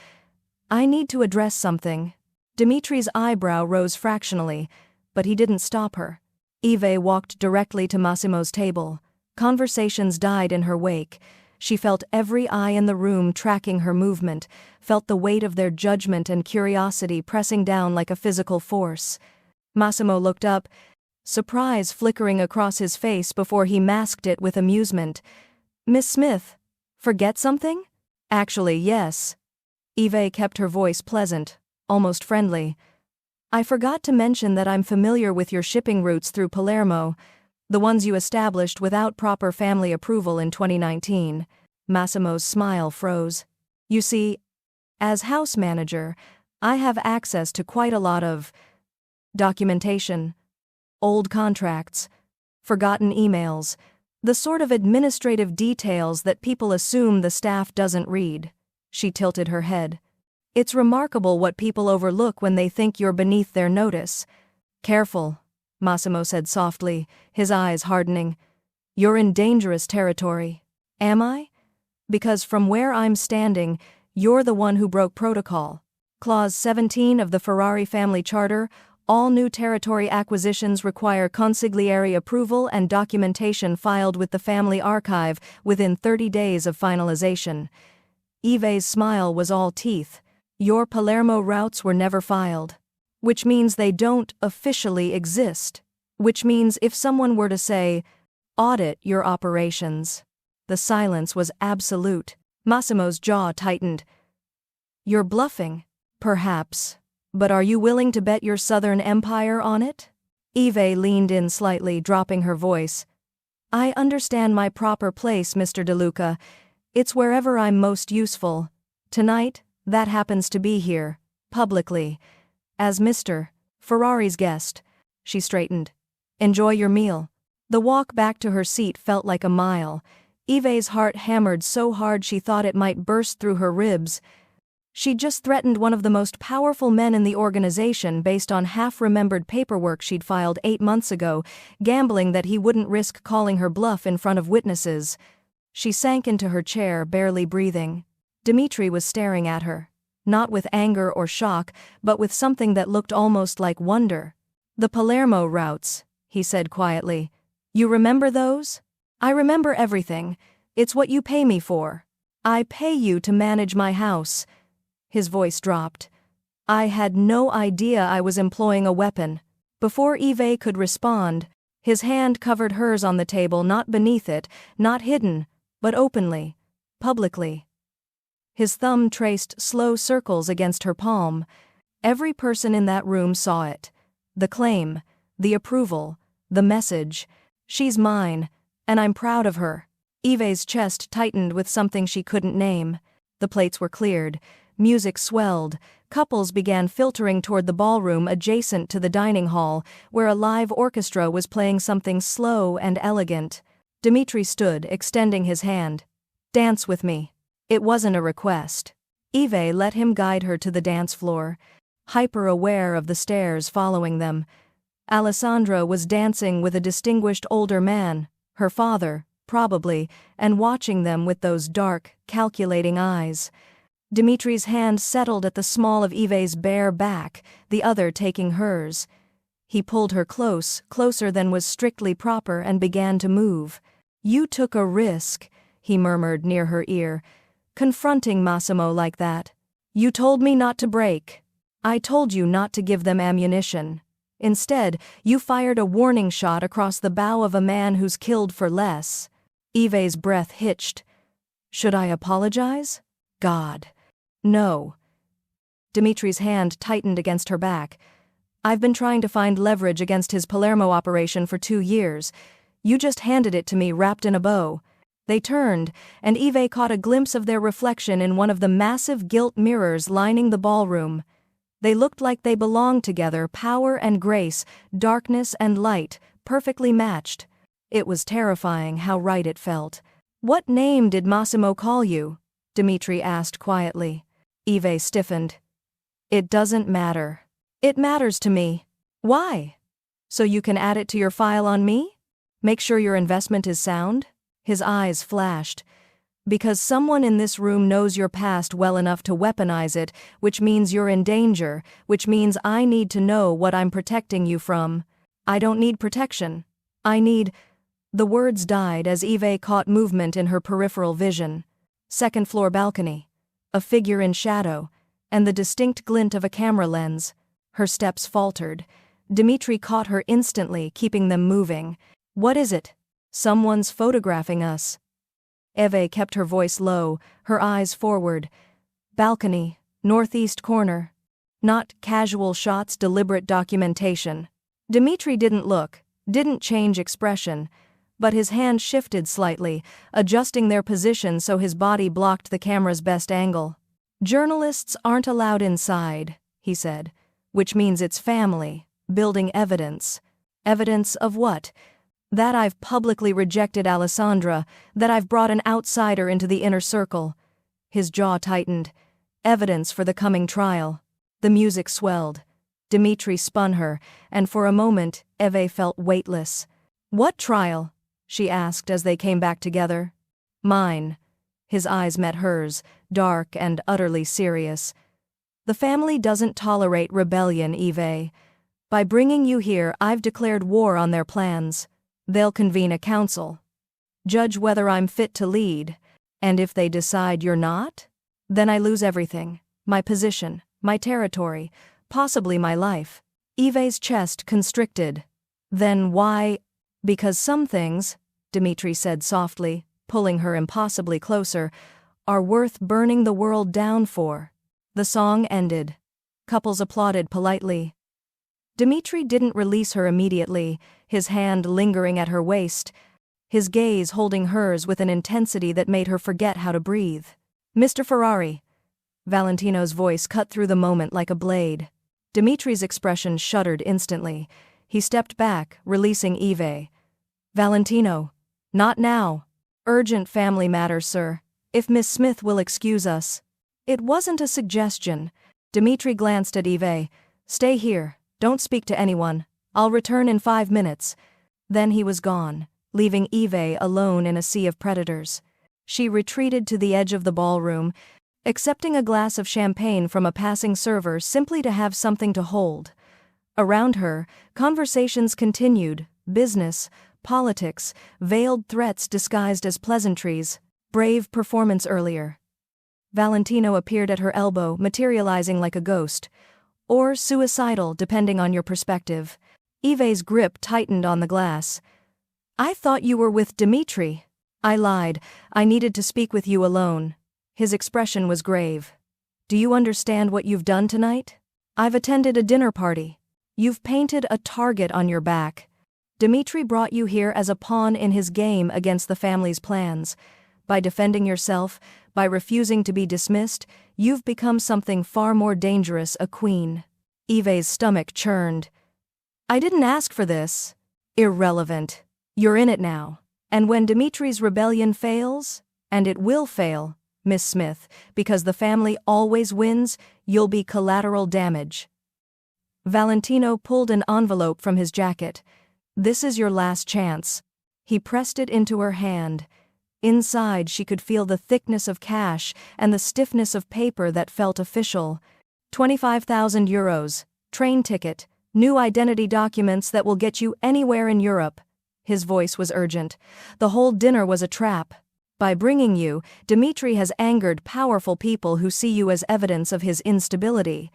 I need to address something. Dimitri's eyebrow rose fractionally, but he didn't stop her. Yves walked directly to Massimo's table. Conversations died in her wake. She felt every eye in the room tracking her movement, felt the weight of their judgment and curiosity pressing down like a physical force. Massimo looked up, surprise flickering across his face before he masked it with amusement. Miss Smith, forget something? Actually, yes. Yves kept her voice pleasant, almost friendly. I forgot to mention that I'm familiar with your shipping routes through Palermo, the ones you established without proper family approval in 2019. Massimo's smile froze. You see, as house manager, I have access to quite a lot of documentation. Old contracts, forgotten emails, the sort of administrative details that people assume the staff doesn't read. She tilted her head. It's remarkable what people overlook when they think you're beneath their notice. Careful, Massimo said softly, his eyes hardening. You're in dangerous territory. Am I? Because from where I'm standing, you're the one who broke protocol. Clause 17 of the Ferrari family charter. All new territory acquisitions require consigliere approval and documentation filed with the family archive within 30 days of finalization. Yves's smile was all teeth. Your Palermo routes were never filed. Which means they don't officially exist. Which means if someone were to say, audit your operations. The silence was absolute. Massimo's jaw tightened. You're bluffing, perhaps. But are you willing to bet your southern empire on it? Yves leaned in slightly, dropping her voice. I understand my proper place, Mr. De Luca. It's wherever I'm most useful. Tonight, that happens to be here, publicly. As Mr. Ferrari's guest. She straightened. Enjoy your meal. The walk back to her seat felt like a mile. Yves's heart hammered so hard she thought it might burst through her ribs. She'd just threatened one of the most powerful men in the organization based on half-remembered paperwork she'd filed 8 months ago, gambling that he wouldn't risk calling her bluff in front of witnesses. She sank into her chair, barely breathing. Dimitri was staring at her, not with anger or shock, but with something that looked almost like wonder. The Palermo routes, he said quietly. You remember those? I remember everything. It's what you pay me for. I pay you to manage my house." His voice dropped. "I had no idea I was employing a weapon." Before Eve could respond, his hand covered hers on the table, not beneath it, not hidden, but openly, publicly. His thumb traced slow circles against her palm. Every person in that room saw it. The claim, the approval, the message. "She's mine, and I'm proud of her." Eve's chest tightened with something she couldn't name. The plates were cleared. Music swelled. Couples began filtering toward the ballroom adjacent to the dining hall, where a live orchestra was playing something slow and elegant. Dmitri stood, extending his hand. "Dance with me." It wasn't a request. Eve let him guide her to the dance floor, hyper-aware of the stares following them. Alessandra was dancing with a distinguished older man, her father, probably, and watching them with those dark, calculating eyes. Dmitri's hand settled at the small of Eve's bare back, the other taking hers. He pulled her closer than was strictly proper, and began to move. "You took a risk," he murmured near her ear, "confronting Massimo like that. You told me not to break. I told you not to give them ammunition. Instead, you fired a warning shot across the bow of a man who's killed for less." Eve's breath hitched. "Should I apologize? God. No." Dmitri's hand tightened against her back. "I've been trying to find leverage against his Palermo operation for 2 years. You just handed it to me wrapped in a bow." They turned, and Eve caught a glimpse of their reflection in one of the massive gilt mirrors lining the ballroom. They looked like they belonged together, power and grace, darkness and light, perfectly matched. It was terrifying how right it felt. "What name did Massimo call you?" Dmitri asked quietly. Eve stiffened. "It doesn't matter." "It matters to me." "Why?" "So you can add it to your file on me? Make sure your investment is sound?" His eyes flashed. "Because someone in this room knows your past well enough to weaponize it, which means you're in danger, which means I need to know what I'm protecting you from." "I don't need protection. I need—" The words died as Eve caught movement in her peripheral vision. Second-floor balcony. A figure in shadow, and the distinct glint of a camera lens. Her steps faltered. Dmitri caught her instantly, keeping them moving. "What is it?" "Someone's photographing us." Eve kept her voice low, her eyes forward. "Balcony, northeast corner." Not casual shots, deliberate documentation. Dmitri didn't look, didn't change expression, but his hand shifted slightly, adjusting their position so his body blocked the camera's best angle. "Journalists aren't allowed inside," he said, "which means it's family, building evidence." "Evidence of what?" "That I've publicly rejected Alessandra, that I've brought an outsider into the inner circle." His jaw tightened. "Evidence for the coming trial." The music swelled. Dmitri spun her, and for a moment, Eve felt weightless. "What trial?" she asked as they came back together. "Mine." His eyes met hers, dark and utterly serious. "The family doesn't tolerate rebellion, Eve. By bringing you here, I've declared war on their plans. They'll convene a council. Judge whether I'm fit to lead. And if they decide you're not? Then I lose everything. My position, my territory, possibly my life." Eve's chest constricted. "Then why—" "Because some things," Dmitri said softly, pulling her impossibly closer, "are worth burning the world down for." The song ended. Couples applauded politely. Dmitri didn't release her immediately, his hand lingering at her waist, his gaze holding hers with an intensity that made her forget how to breathe. "Mr. Ferrari." Valentino's voice cut through the moment like a blade. Dmitri's expression shuddered instantly. He stepped back, releasing Eve. "Valentino. Not now. Urgent family matters, sir. If Miss Smith will excuse us." It wasn't a suggestion. Dmitri glanced at Eve. "Stay here. Don't speak to anyone. I'll return in 5 minutes." Then he was gone, leaving Eve alone in a sea of predators. She retreated to the edge of the ballroom, accepting a glass of champagne from a passing server simply to have something to hold. Around her, conversations continued, business, Politics, veiled threats disguised as pleasantries, brave performance earlier. Valentino appeared at her elbow, materializing like a ghost. Or suicidal, depending on your perspective. Eve's grip tightened on the glass. I thought you were with Dimitri. I lied. I needed to speak with you alone. His expression was grave. Do you understand what you've done tonight? I've attended a dinner party. You've painted a target on your back. Dimitri brought you here as a pawn in his game against the family's plans. By defending yourself, by refusing to be dismissed, you've become something far more dangerous, a queen. Eve's stomach churned. I didn't ask for this. Irrelevant. You're in it now. And when Dimitri's rebellion fails, and it will fail, Miss Smith, because the family always wins, you'll be collateral damage. Valentino pulled an envelope from his jacket. This is your last chance. He pressed it into her hand. Inside she could feel the thickness of cash and the stiffness of paper that felt official. 25,000 euros, train ticket, new identity documents that will get you anywhere in Europe. His voice was urgent. The whole dinner was a trap. By bringing you, Dimitri has angered powerful people who see you as evidence of his instability.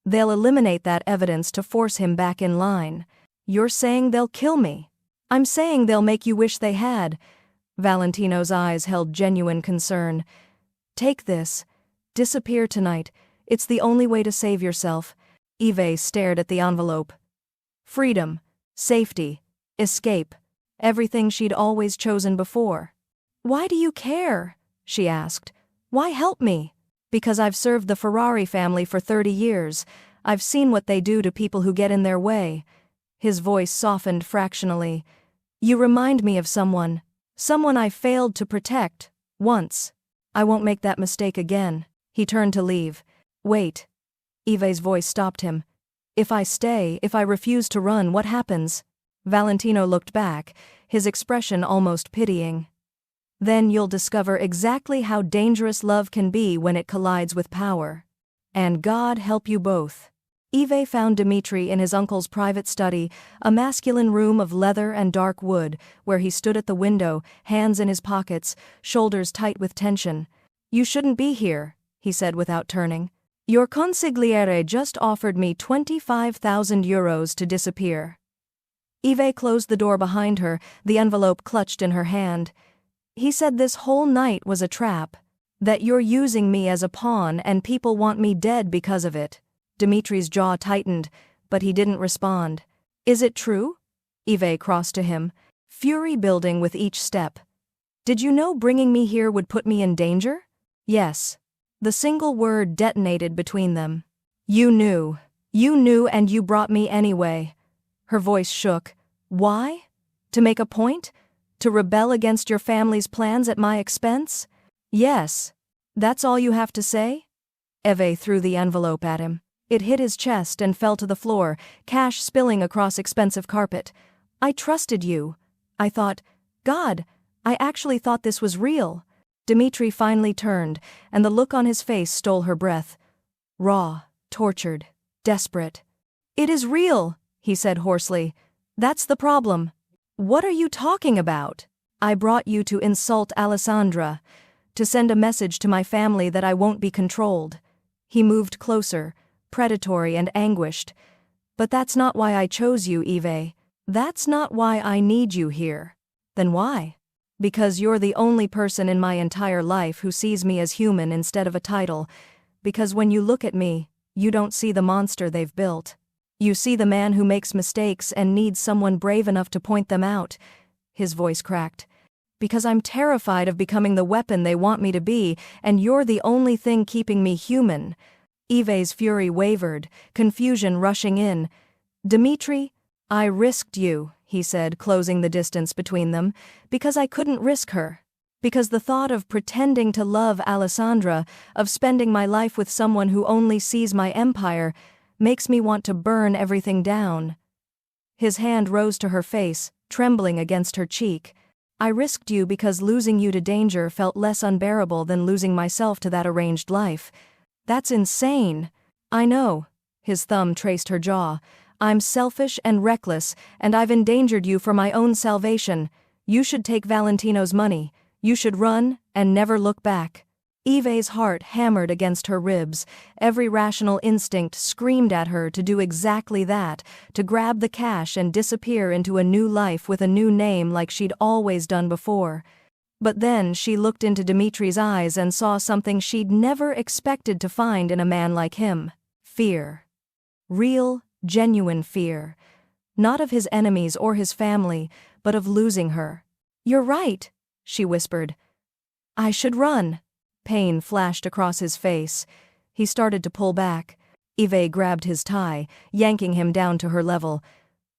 They'll eliminate that evidence to force him back in line. You're saying they'll kill me. I'm saying they'll make you wish they had. Valentino's eyes held genuine concern. Take this. Disappear tonight. It's the only way to save yourself. Eve stared at the envelope. Freedom, safety, escape. Everything she'd always chosen before. Why do you care? She asked. Why help me? Because I've served the Ferrari family for 30 years. I've seen what they do to people who get in their way. His voice softened fractionally. You remind me of someone. Someone I failed to protect. Once. I won't make that mistake again. He turned to leave. Wait. Eve's voice stopped him. If I stay, if I refuse to run, what happens? Valentino looked back, his expression almost pitying. Then you'll discover exactly how dangerous love can be when it collides with power. And God help you both. Eve found Dimitri in his uncle's private study, a masculine room of leather and dark wood, where he stood at the window, hands in his pockets, shoulders tight with tension. You shouldn't be here, he said without turning. Your consigliere just offered me 25,000 euros to disappear. Eve closed the door behind her, the envelope clutched in her hand. He said this whole night was a trap. That you're using me as a pawn and people want me dead because of it. Dimitri's jaw tightened, but he didn't respond. Is it true? Eve crossed to him, fury building with each step. Did you know bringing me here would put me in danger? Yes. The single word detonated between them. You knew. You knew and you brought me anyway. Her voice shook. Why? To make a point? To rebel against your family's plans at my expense? Yes. That's all you have to say? Eve threw the envelope at him. It hit his chest and fell to the floor, cash spilling across expensive carpet. I trusted you. I thought, God, I actually thought this was real. Dimitri finally turned, and the look on his face stole her breath. Raw, tortured, desperate. It is real, he said hoarsely. That's the problem. What are you talking about? I brought you to insult Alessandra, to send a message to my family that I won't be controlled. He moved closer, predatory and anguished. But that's not why I chose you, Eve. That's not why I need you here. Then why? Because you're the only person in my entire life who sees me as human instead of a title. Because when you look at me, you don't see the monster they've built. You see the man who makes mistakes and needs someone brave enough to point them out. His voice cracked. Because I'm terrified of becoming the weapon they want me to be, and you're the only thing keeping me human. Eve's fury wavered, confusion rushing in. Dimitri, I risked you, he said, closing the distance between them, because I couldn't risk her. Because the thought of pretending to love Alessandra, of spending my life with someone who only sees my empire, makes me want to burn everything down. His hand rose to her face, trembling against her cheek. I risked you because losing you to danger felt less unbearable than losing myself to that arranged life. That's insane. I know. His thumb traced her jaw. I'm selfish and reckless, and I've endangered you for my own salvation. You should take Valentino's money. You should run and never look back." Eve's heart hammered against her ribs. Every rational instinct screamed at her to do exactly that, to grab the cash and disappear into a new life with a new name like she'd always done before. But then she looked into Dimitri's eyes and saw something she'd never expected to find in a man like him. Fear. Real, genuine fear. Not of his enemies or his family, but of losing her. "You're right," she whispered. "I should run." Pain flashed across his face. He started to pull back. Eve grabbed his tie, yanking him down to her level.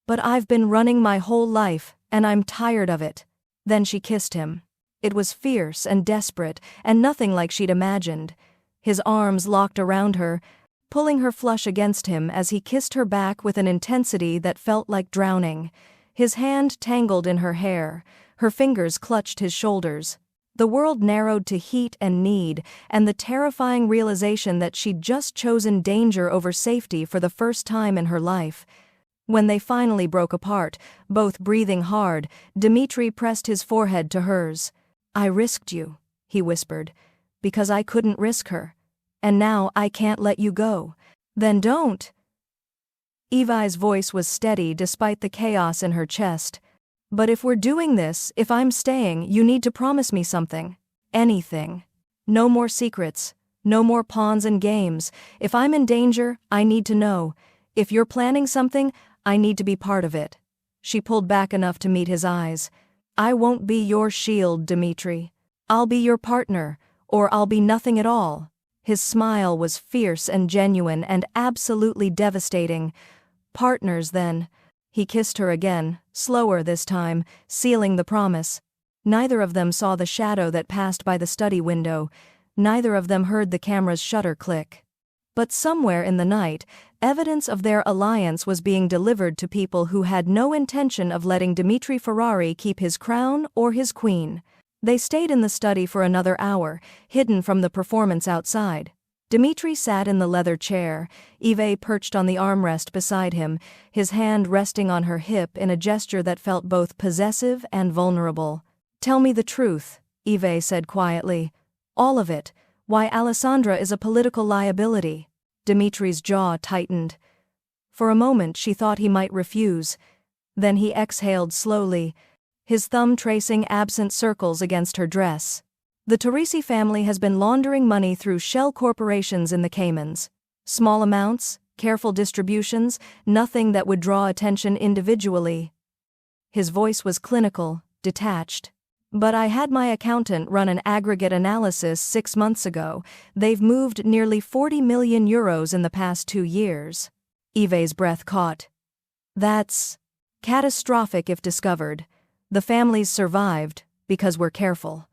"But I've been running my whole life, and I'm tired of it." Then she kissed him. It was fierce and desperate, and nothing like she'd imagined. His arms locked around her, pulling her flush against him as he kissed her back with an intensity that felt like drowning. His hand tangled in her hair. Her fingers clutched his shoulders. The world narrowed to heat and need, and the terrifying realization that she'd just chosen danger over safety for the first time in her life. When they finally broke apart, both breathing hard, Dimitri pressed his forehead to hers. "I risked you," he whispered, "because I couldn't risk her. And now I can't let you go." "Then don't." Evi's voice was steady despite the chaos in her chest. "But if we're doing this, if I'm staying, you need to promise me something. Anything. No more secrets. No more pawns and games. If I'm in danger, I need to know. If you're planning something, I need to be part of it." She pulled back enough to meet his eyes. "I won't be your shield, Dimitri. I'll be your partner, or I'll be nothing at all." His smile was fierce and genuine and absolutely devastating. "Partners, then." He kissed her again, slower this time, sealing the promise. Neither of them saw the shadow that passed by the study window. Neither of them heard the camera's shutter click. But somewhere in the night, evidence of their alliance was being delivered to people who had no intention of letting Dimitri Ferrari keep his crown or his queen. They stayed in the study for another hour, hidden from the performance outside. Dimitri sat in the leather chair, Eve perched on the armrest beside him, his hand resting on her hip in a gesture that felt both possessive and vulnerable. "Tell me the truth," Eve said quietly. "All of it. Why Alessandra is a political liability." Dimitri's jaw tightened. For a moment she thought he might refuse. Then he exhaled slowly, his thumb tracing absent circles against her dress. "The Torrisi family has been laundering money through shell corporations in the Caymans. Small amounts, careful distributions, nothing that would draw attention individually." His voice was clinical, detached. "But I had my accountant run an aggregate analysis 6 months ago. They've moved nearly 40 million euros in the past 2 years. Eve's breath caught. "That's catastrophic if discovered. The family's survived because we're careful.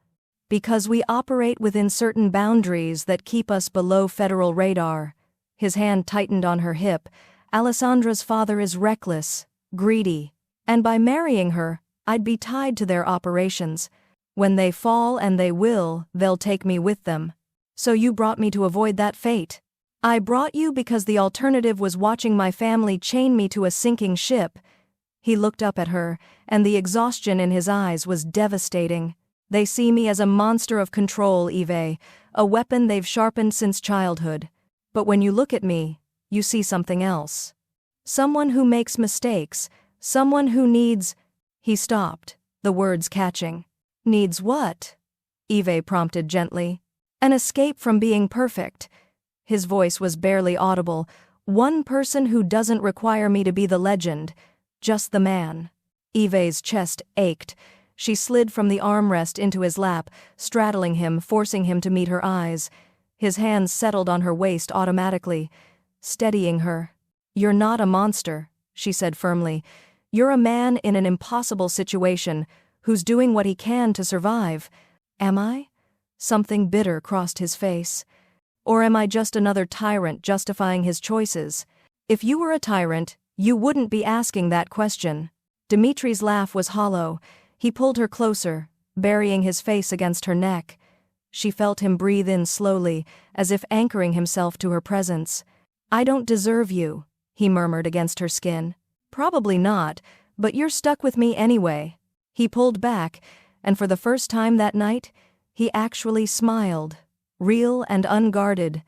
Because we operate within certain boundaries that keep us below federal radar." His hand tightened on her hip. "Alessandra's father is reckless, greedy. And by marrying her, I'd be tied to their operations. When they fall, and they will, they'll take me with them. So you brought me to avoid that fate." "I brought you because the alternative was watching my family chain me to a sinking ship." He looked up at her, and the exhaustion in his eyes was devastating. "They see me as a monster of control, Eve, a weapon they've sharpened since childhood. But when you look at me, you see something else. Someone who makes mistakes, someone who needs—" He stopped, the words catching. "Needs what?" Eve prompted gently. "An escape from being perfect." His voice was barely audible. "One person who doesn't require me to be the legend, just the man." Eve's chest ached. She slid from the armrest into his lap, straddling him, forcing him to meet her eyes. His hands settled on her waist automatically, steadying her. "You're not a monster," she said firmly. "You're a man in an impossible situation, who's doing what he can to survive." "Am I?" Something bitter crossed his face. "Or am I just another tyrant justifying his choices? If you were a tyrant, you wouldn't be asking that question." Dimitri's laugh was hollow. He pulled her closer, burying his face against her neck. She felt him breathe in slowly, as if anchoring himself to her presence. "I don't deserve you," he murmured against her skin. Probably not, but you're stuck with me anyway. He pulled back, and for the first time that night, he actually smiled, real and unguarded,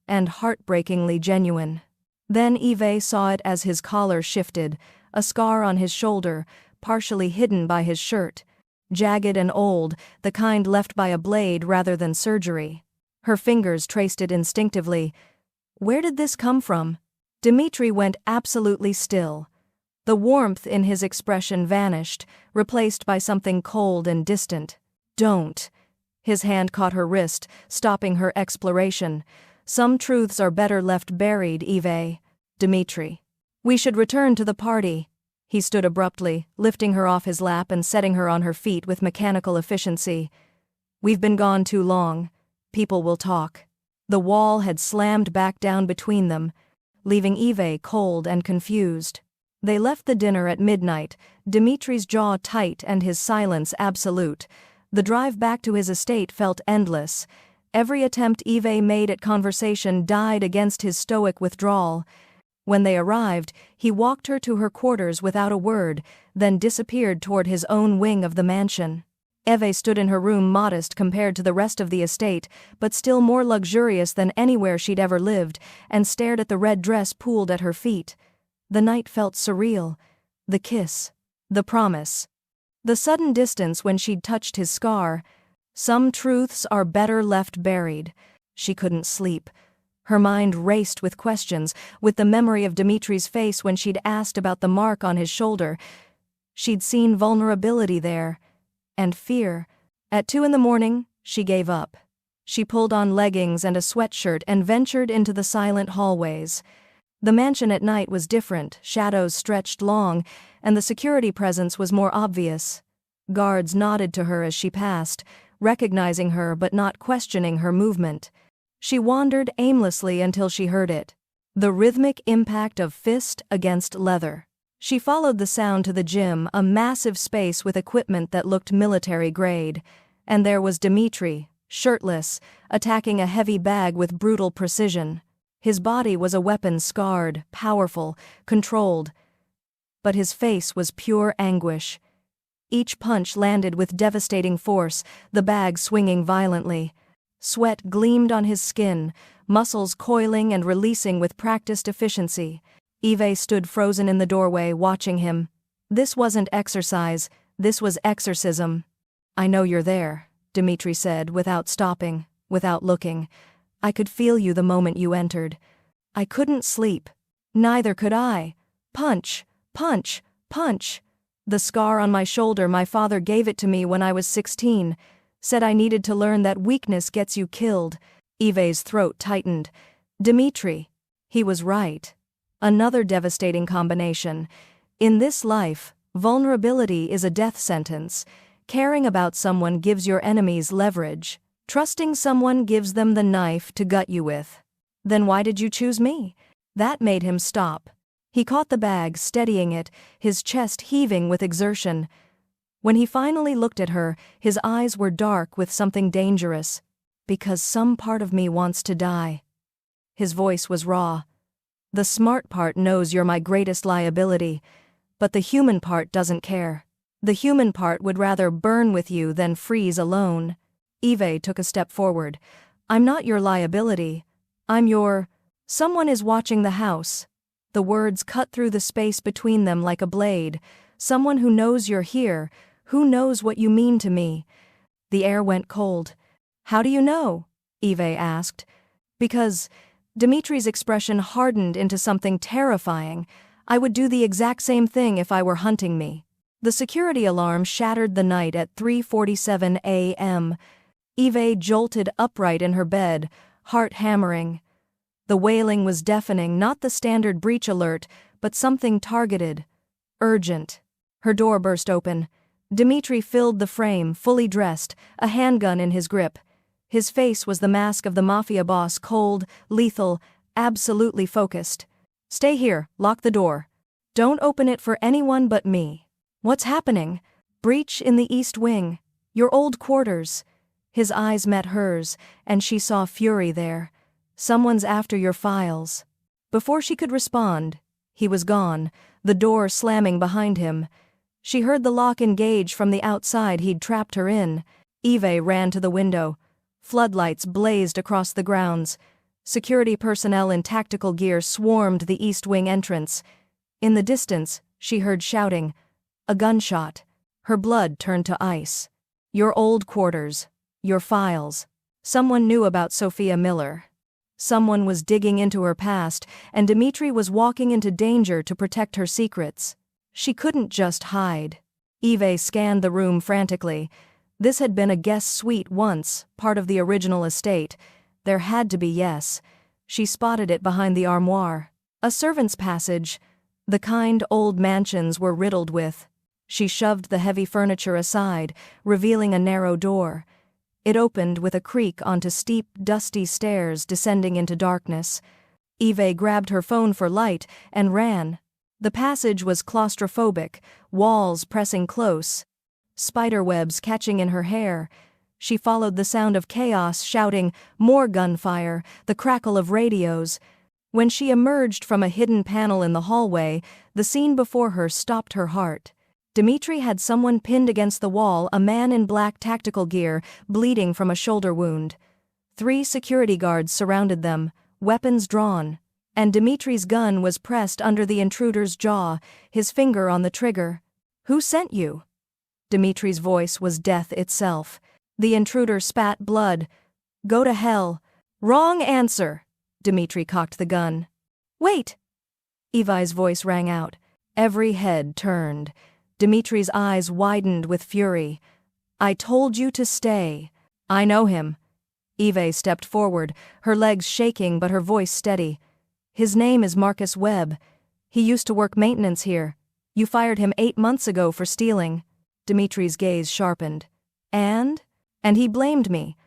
and heartbreakingly genuine. Then Eve saw it as his collar shifted, a scar on his shoulder, partially hidden by his shirt. Jagged and old, the kind left by a blade rather than surgery. Her fingers traced it instinctively. Where did this come from? Dmitri went absolutely still. The warmth in his expression vanished, replaced by something cold and distant. Don't. His hand caught her wrist, stopping her exploration. Some truths are better left buried, Eve. Dmitri. We should return to the party. He stood abruptly, lifting her off his lap and setting her on her feet with mechanical efficiency. We've been gone too long. People will talk. The wall had slammed back down between them, leaving Eve cold and confused. They left the dinner at midnight, Dmitri's jaw tight and his silence absolute. The drive back to his estate felt endless. Every attempt Eve made at conversation died against his stoic withdrawal. When they arrived, he walked her to her quarters without a word, then disappeared toward his own wing of the mansion. Eve stood in her room, modest compared to the rest of the estate, but still more luxurious than anywhere she'd ever lived, and stared at the red dress pooled at her feet. The night felt surreal. The kiss. The promise. The sudden distance when she'd touched his scar. Some truths are better left buried. She couldn't sleep. Her mind raced with questions, with the memory of Dmitri's face when she'd asked about the mark on his shoulder. She'd seen vulnerability there. And fear. At 2 a.m, she gave up. She pulled on leggings and a sweatshirt and ventured into the silent hallways. The mansion at night was different, shadows stretched long, and the security presence was more obvious. Guards nodded to her as she passed, recognizing her but not questioning her movement. She wandered aimlessly until she heard it. The rhythmic impact of fist against leather. She followed the sound to the gym, a massive space with equipment that looked military grade. And there was Dmitri, shirtless, attacking a heavy bag with brutal precision. His body was a weapon, scarred, powerful, controlled. But his face was pure anguish. Each punch landed with devastating force, the bag swinging violently. Sweat gleamed on his skin, muscles coiling and releasing with practiced efficiency. Eve stood frozen in the doorway, watching him. This wasn't exercise, this was exorcism. I know you're there, Dmitri said, without stopping, without looking. I could feel you the moment you entered. I couldn't sleep. Neither could I. Punch, punch, punch. The scar on my shoulder, my father gave it to me when I was 16. Said I needed to learn that weakness gets you killed. Eve's throat tightened. Dmitri. He was right. Another devastating combination. In this life, vulnerability is a death sentence. Caring about someone gives your enemies leverage. Trusting someone gives them the knife to gut you with. Then why did you choose me? That made him stop. He caught the bag, steadying it, his chest heaving with exertion. When he finally looked at her, his eyes were dark with something dangerous. Because some part of me wants to die. His voice was raw. The smart part knows you're my greatest liability, but the human part doesn't care. The human part would rather burn with you than freeze alone. Eve took a step forward. I'm not your liability. I'm your... Someone is watching the house. The words cut through the space between them like a blade. Someone who knows you're here, who knows what you mean to me. The air went cold. How do you know? Eve asked. Because... Dmitri's expression hardened into something terrifying. I would do the exact same thing if I were hunting me. The security alarm shattered the night at 3:47 a.m. Eve jolted upright in her bed, heart hammering. The wailing was deafening, not the standard breach alert, but something targeted. Urgent. Her door burst open. Dmitri filled the frame, fully dressed, a handgun in his grip. His face was the mask of the Mafia Boss, cold, lethal, absolutely focused. Stay here, lock the door. Don't open it for anyone but me. What's happening? Breach in the East Wing. Your old quarters. His eyes met hers, and she saw fury there. Someone's after your files. Before she could respond, He was gone, the door slamming behind him. She heard the lock engage from the outside he'd trapped her in. Eve ran to the window. Floodlights blazed across the grounds. Security personnel in tactical gear swarmed the East Wing entrance. In the distance, she heard shouting. A gunshot. Her blood turned to ice. Your old quarters. Your files. Someone knew about Sophia Miller. Someone was digging into her past, and Dimitri was walking into danger to protect her secrets. She couldn't just hide. Eve scanned the room frantically. This had been a guest suite once, part of the original estate. There had to be, yes. She spotted it behind the armoire. A servant's passage. The kind old mansions were riddled with. She shoved the heavy furniture aside, revealing a narrow door. It opened with a creak onto steep, dusty stairs descending into darkness. Eve grabbed her phone for light and ran. The passage was claustrophobic, walls pressing close, spiderwebs catching in her hair. She followed the sound of chaos, shouting, more gunfire, the crackle of radios. When she emerged from a hidden panel in the hallway, the scene before her stopped her heart. Dimitri had someone pinned against the wall, a man in black tactical gear, bleeding from a shoulder wound. 3 security guards surrounded them, weapons drawn, and Dimitri's gun was pressed under the intruder's jaw, his finger on the trigger. Who sent you? Dimitri's voice was death itself. The intruder spat blood. Go to hell. Wrong answer. Dimitri cocked the gun. Wait! Evi's voice rang out. Every head turned. Dimitri's eyes widened with fury. I told you to stay. I know him. Eve stepped forward, her legs shaking but her voice steady. His name is Marcus Webb. He used to work maintenance here. You fired him 8 months ago for stealing. Dimitri's gaze sharpened. And he blamed me.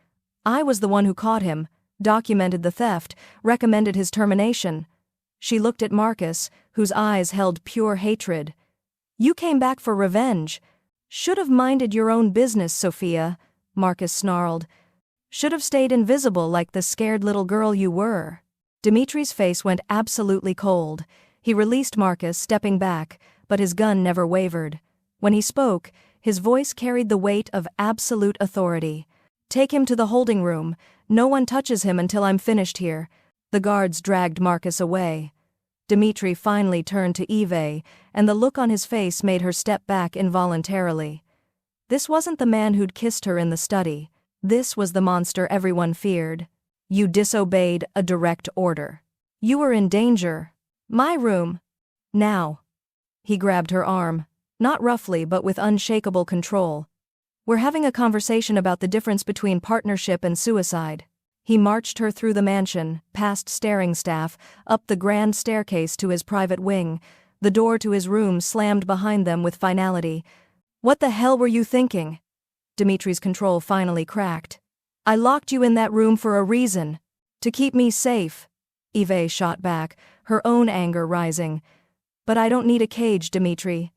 I was the one who caught him, documented the theft, recommended his termination. She looked at Marcus, whose eyes held pure hatred. You came back for revenge. Should have minded your own business, Sophia, Marcus snarled. Should have stayed invisible like the scared little girl you were. Dimitri's face went absolutely cold. He released Marcus, stepping back, but his gun never wavered. When he spoke, his voice carried the weight of absolute authority. Take him to the holding room. No one touches him until I'm finished here. The guards dragged Marcus away. Dimitri finally turned to Eve, and the look on his face made her step back involuntarily. This wasn't the man who'd kissed her in the study. This was the monster everyone feared. You disobeyed a direct order. You were in danger. My room. Now. He grabbed her arm, not roughly but with unshakable control. We're having a conversation about the difference between partnership and suicide. He marched her through the mansion, past staring staff, up the grand staircase to his private wing. The door to his room slammed behind them with finality. What the hell were you thinking? Dimitri's control finally cracked. I locked you in that room for a reason. To keep me safe. Eve shot back, her own anger rising. But I don't need a cage, Dimitri.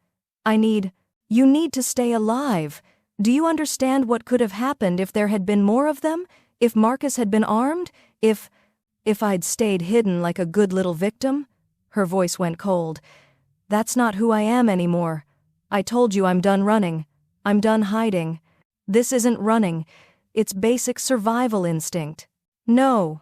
You need to stay alive. Do you understand what could have happened if there had been more of them? If Marcus had been armed? If I'd stayed hidden like a good little victim? Her voice went cold. That's not who I am anymore. I told you I'm done running. I'm done hiding. This isn't running. It's basic survival instinct. No.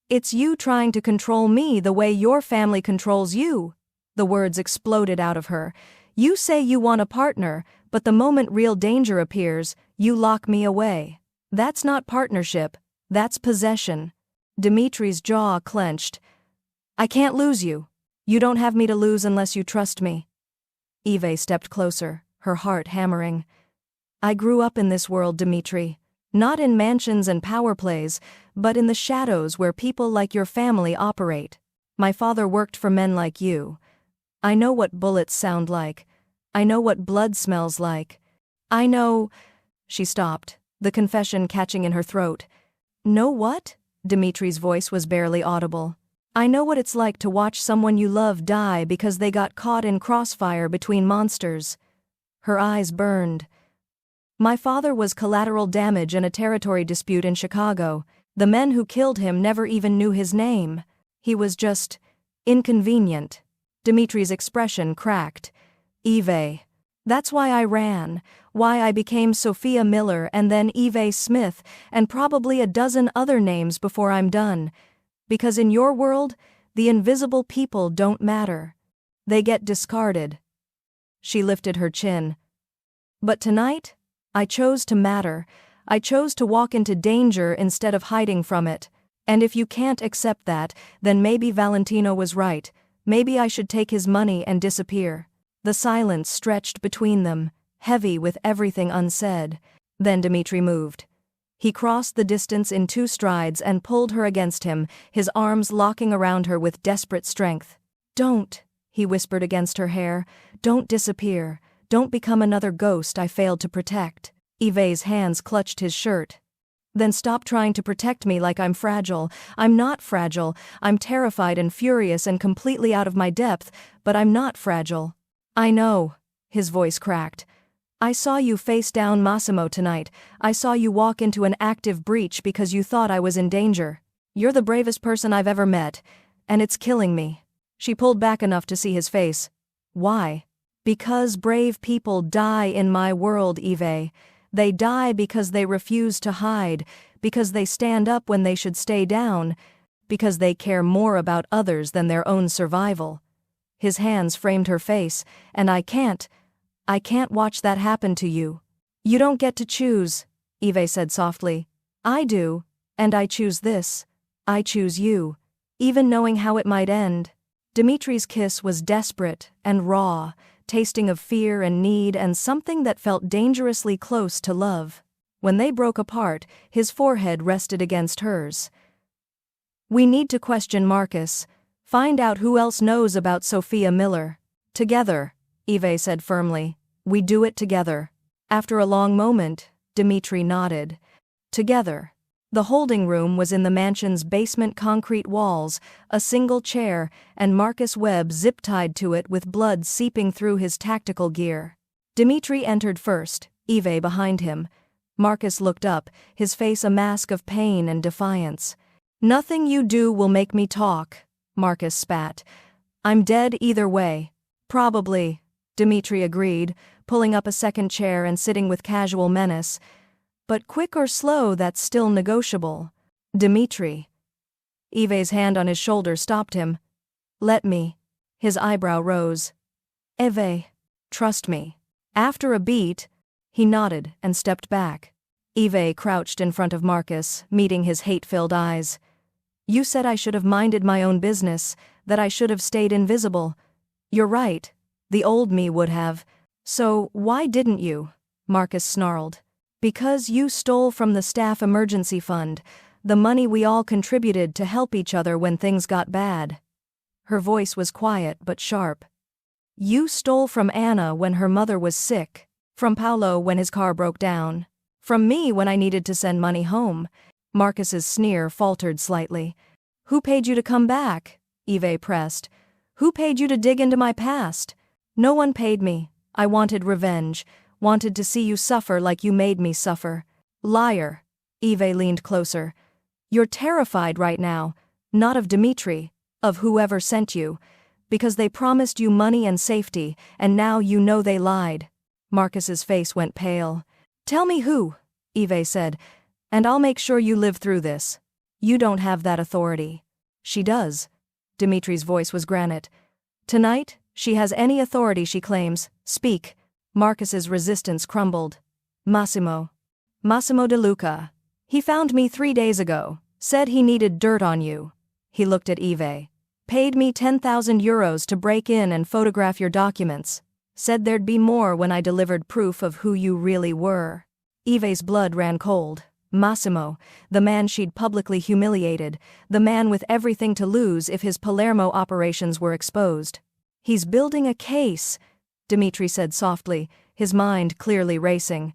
It's you trying to control me the way your family controls you. The words exploded out of her. You say you want a partner, but the moment real danger appears, you lock me away. That's not partnership, that's possession. Dimitri's jaw clenched. I can't lose you. You don't have me to lose unless you trust me. Eve stepped closer, her heart hammering. I grew up in this world, Dimitri. Not in mansions and power plays, but in the shadows where people like your family operate. My father worked for men like you. I know what bullets sound like. I know what blood smells like. I know... She stopped, the confession catching in her throat. Know what? Dimitri's voice was barely audible. I know what it's like to watch someone you love die because they got caught in crossfire between monsters. Her eyes burned. My father was collateral damage in a territory dispute in Chicago. The men who killed him never even knew his name. He was just inconvenient. Dimitri's expression cracked. Eve. That's why I ran, why I became Sophia Miller and then Eve Smith, and probably a dozen other names before I'm done. Because in your world, the invisible people don't matter. They get discarded. She lifted her chin. But tonight, I chose to matter. I chose to walk into danger instead of hiding from it. And if you can't accept that, then maybe Valentino was right. Maybe I should take his money and disappear. The silence stretched between them, heavy with everything unsaid. Then Dimitri moved. He crossed the distance in 2 strides and pulled her against him, his arms locking around her with desperate strength. Don't, he whispered against her hair. Don't disappear. Don't become another ghost I failed to protect. Eve's hands clutched his shirt. Then stop trying to protect me like I'm fragile. I'm not fragile. I'm terrified and furious and completely out of my depth, but I'm not fragile. I know, his voice cracked. I saw you face down Massimo tonight. I saw you walk into an active breach because you thought I was in danger. You're the bravest person I've ever met, and it's killing me. She pulled back enough to see his face. Why? Because brave people die in my world, Eve. They die because they refuse to hide, because they stand up when they should stay down, because they care more about others than their own survival. His hands framed her face, and I can't watch that happen to you. You don't get to choose, Eve said softly. I do, and I choose this. I choose you, even knowing how it might end. Dimitri's kiss was desperate and raw, tasting of fear and need and something that felt dangerously close to love. When they broke apart, his forehead rested against hers. We need to question Marcus. Find out who else knows about Sophia Miller. Together, Eve said firmly. We do it together. After a long moment, Dimitri nodded. Together. The holding room was in the mansion's basement concrete walls, a single chair, and Marcus Webb zip-tied to it with blood seeping through his tactical gear. Dimitri entered first, Eve behind him. Marcus looked up, his face a mask of pain and defiance. Nothing you do will make me talk, Marcus spat. I'm dead either way. Probably, Dimitri agreed, pulling up a second chair and sitting with casual menace. But quick or slow, that's still negotiable. Dimitri. Eve's hand on his shoulder stopped him. Let me. His eyebrow rose. Eve, trust me. After a beat, he nodded and stepped back. Eve crouched in front of Marcus, meeting his hate-filled eyes. You said I should have minded my own business, that I should have stayed invisible. You're right. The old me would have. So, why didn't you? Marcus snarled. Because you stole from the staff emergency fund, the money we all contributed to help each other when things got bad. Her voice was quiet but sharp. You stole from Anna when her mother was sick, from Paolo when his car broke down, from me when I needed to send money home. Marcus's sneer faltered slightly. Who paid you to come back? Eve pressed. Who paid you to dig into my past? No one paid me. I wanted revenge. Wanted to see you suffer like you made me suffer. Liar. Eve leaned closer. You're terrified right now, not of Dimitri, of whoever sent you, because they promised you money and safety, and now you know they lied. Marcus's face went pale. Tell me who, Eve said, and I'll make sure you live through this. You don't have that authority. She does. Dimitri's voice was granite. Tonight, she has any authority she claims. Speak. Marcus's resistance crumbled. Massimo. Massimo De Luca. He found me 3 days ago. Said he needed dirt on you. He looked at Eve. Paid me 10,000 euros to break in and photograph your documents. Said there'd be more when I delivered proof of who you really were. Eve's blood ran cold. Massimo, the man she'd publicly humiliated, the man with everything to lose if his Palermo operations were exposed. He's building a case, Dimitri said softly, his mind clearly racing.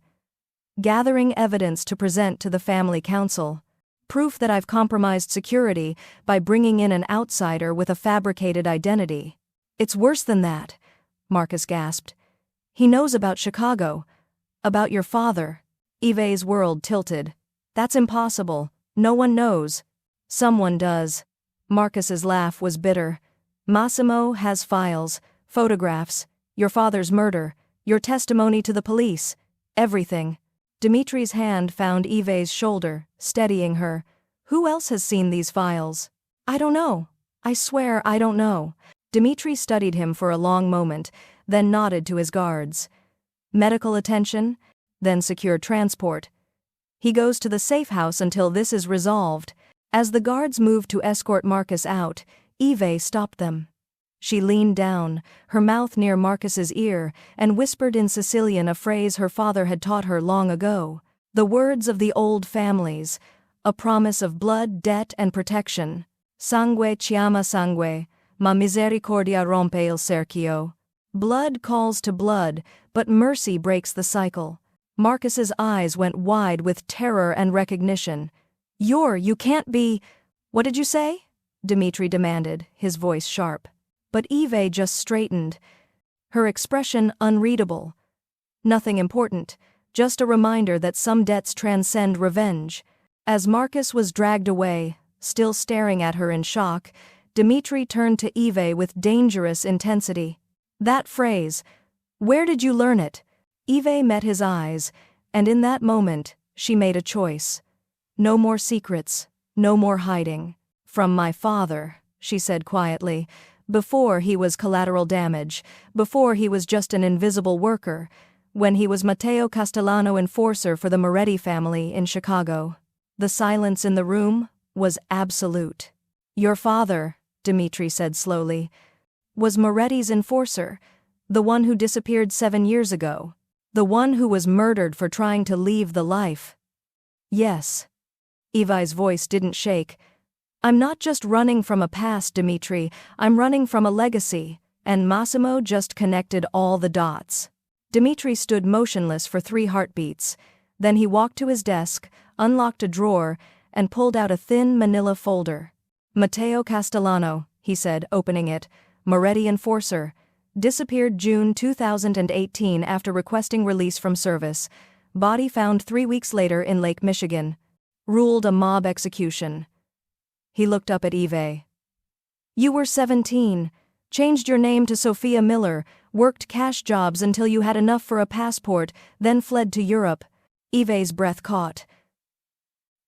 Gathering evidence to present to the family council. Proof that I've compromised security by bringing in an outsider with a fabricated identity. It's worse than that, Marcus gasped. He knows about Chicago. About your father. Eve's world tilted. That's impossible. No one knows. Someone does. Marcus's laugh was bitter. Massimo has files, photographs, your father's murder, your testimony to the police, everything. Dimitri's hand found Eve's shoulder, steadying her. Who else has seen these files? I don't know. I swear I don't know. Dimitri studied him for a long moment, then nodded to his guards. Medical attention, then secure transport. He goes to the safe house until this is resolved. As the guards moved to escort Marcus out, Eve stopped them. She leaned down, her mouth near Marcus's ear, and whispered in Sicilian a phrase her father had taught her long ago. The words of the old families, a promise of blood, debt, and protection. Sangue chiama sangue, ma misericordia rompe il cerchio. Blood calls to blood, but mercy breaks the cycle. Marcus's eyes went wide with terror and recognition. You can't be— What did you say? Dimitri demanded, his voice sharp. But Eve just straightened, her expression unreadable. Nothing important, just a reminder that some debts transcend revenge. As Marcus was dragged away, still staring at her in shock, Dimitri turned to Eve with dangerous intensity. That phrase, where did you learn it? Eve met his eyes, and in that moment, she made a choice. No more secrets, no more hiding. From my father, she said quietly, before he was collateral damage, before he was just an invisible worker, when he was Matteo Castellano, enforcer for the Moretti family in Chicago. The silence in the room was absolute. Your father, Dimitri said slowly, was Moretti's enforcer, the one who disappeared 7 years ago, the one who was murdered for trying to leave the life. Yes. Eve's voice didn't shake. I'm not just running from a past, Dimitri, I'm running from a legacy, and Massimo just connected all the dots. Dimitri stood motionless for 3 heartbeats. Then he walked to his desk, unlocked a drawer, and pulled out a thin manila folder. Matteo Castellano, he said, opening it, Moretti enforcer, disappeared June 2018 after requesting release from service. Body found 3 weeks later in Lake Michigan. Ruled a mob execution. He looked up at Eve. You were 17, changed your name to Sophia Miller, worked cash jobs until you had enough for a passport, then fled to Europe. Eve's breath caught.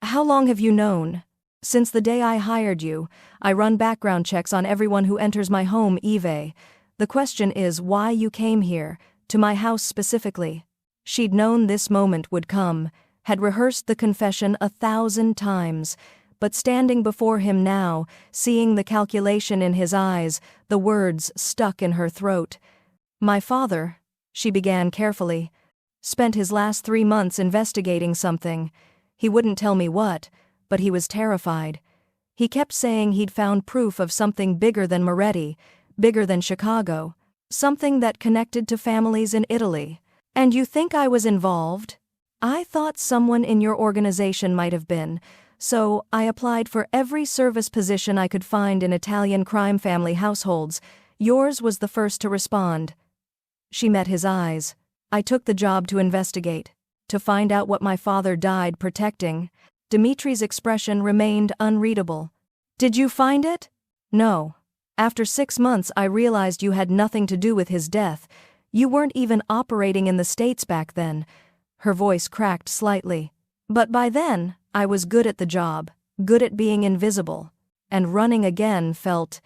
How long have you known? Since the day I hired you, I run background checks on everyone who enters my home, Eve. The question is why you came here, to my house specifically. She'd known this moment would come, had rehearsed the confession 1,000 times, but standing before him now, seeing the calculation in his eyes, the words stuck in her throat. My father, she began carefully, spent his last 3 months investigating something. He wouldn't tell me what, but he was terrified. He kept saying he'd found proof of something bigger than Moretti, bigger than Chicago, something that connected to families in Italy. And you think I was involved? I thought someone in your organization might have been, so I applied for every service position I could find in Italian crime family households. Yours was the first to respond. She met his eyes. I took the job to investigate, to find out what my father died protecting. Dimitri's expression remained unreadable. Did you find it? No. After 6 months I realized you had nothing to do with his death. You weren't even operating in the States back then. Her voice cracked slightly. But by then, I was good at the job, good at being invisible. And running again felt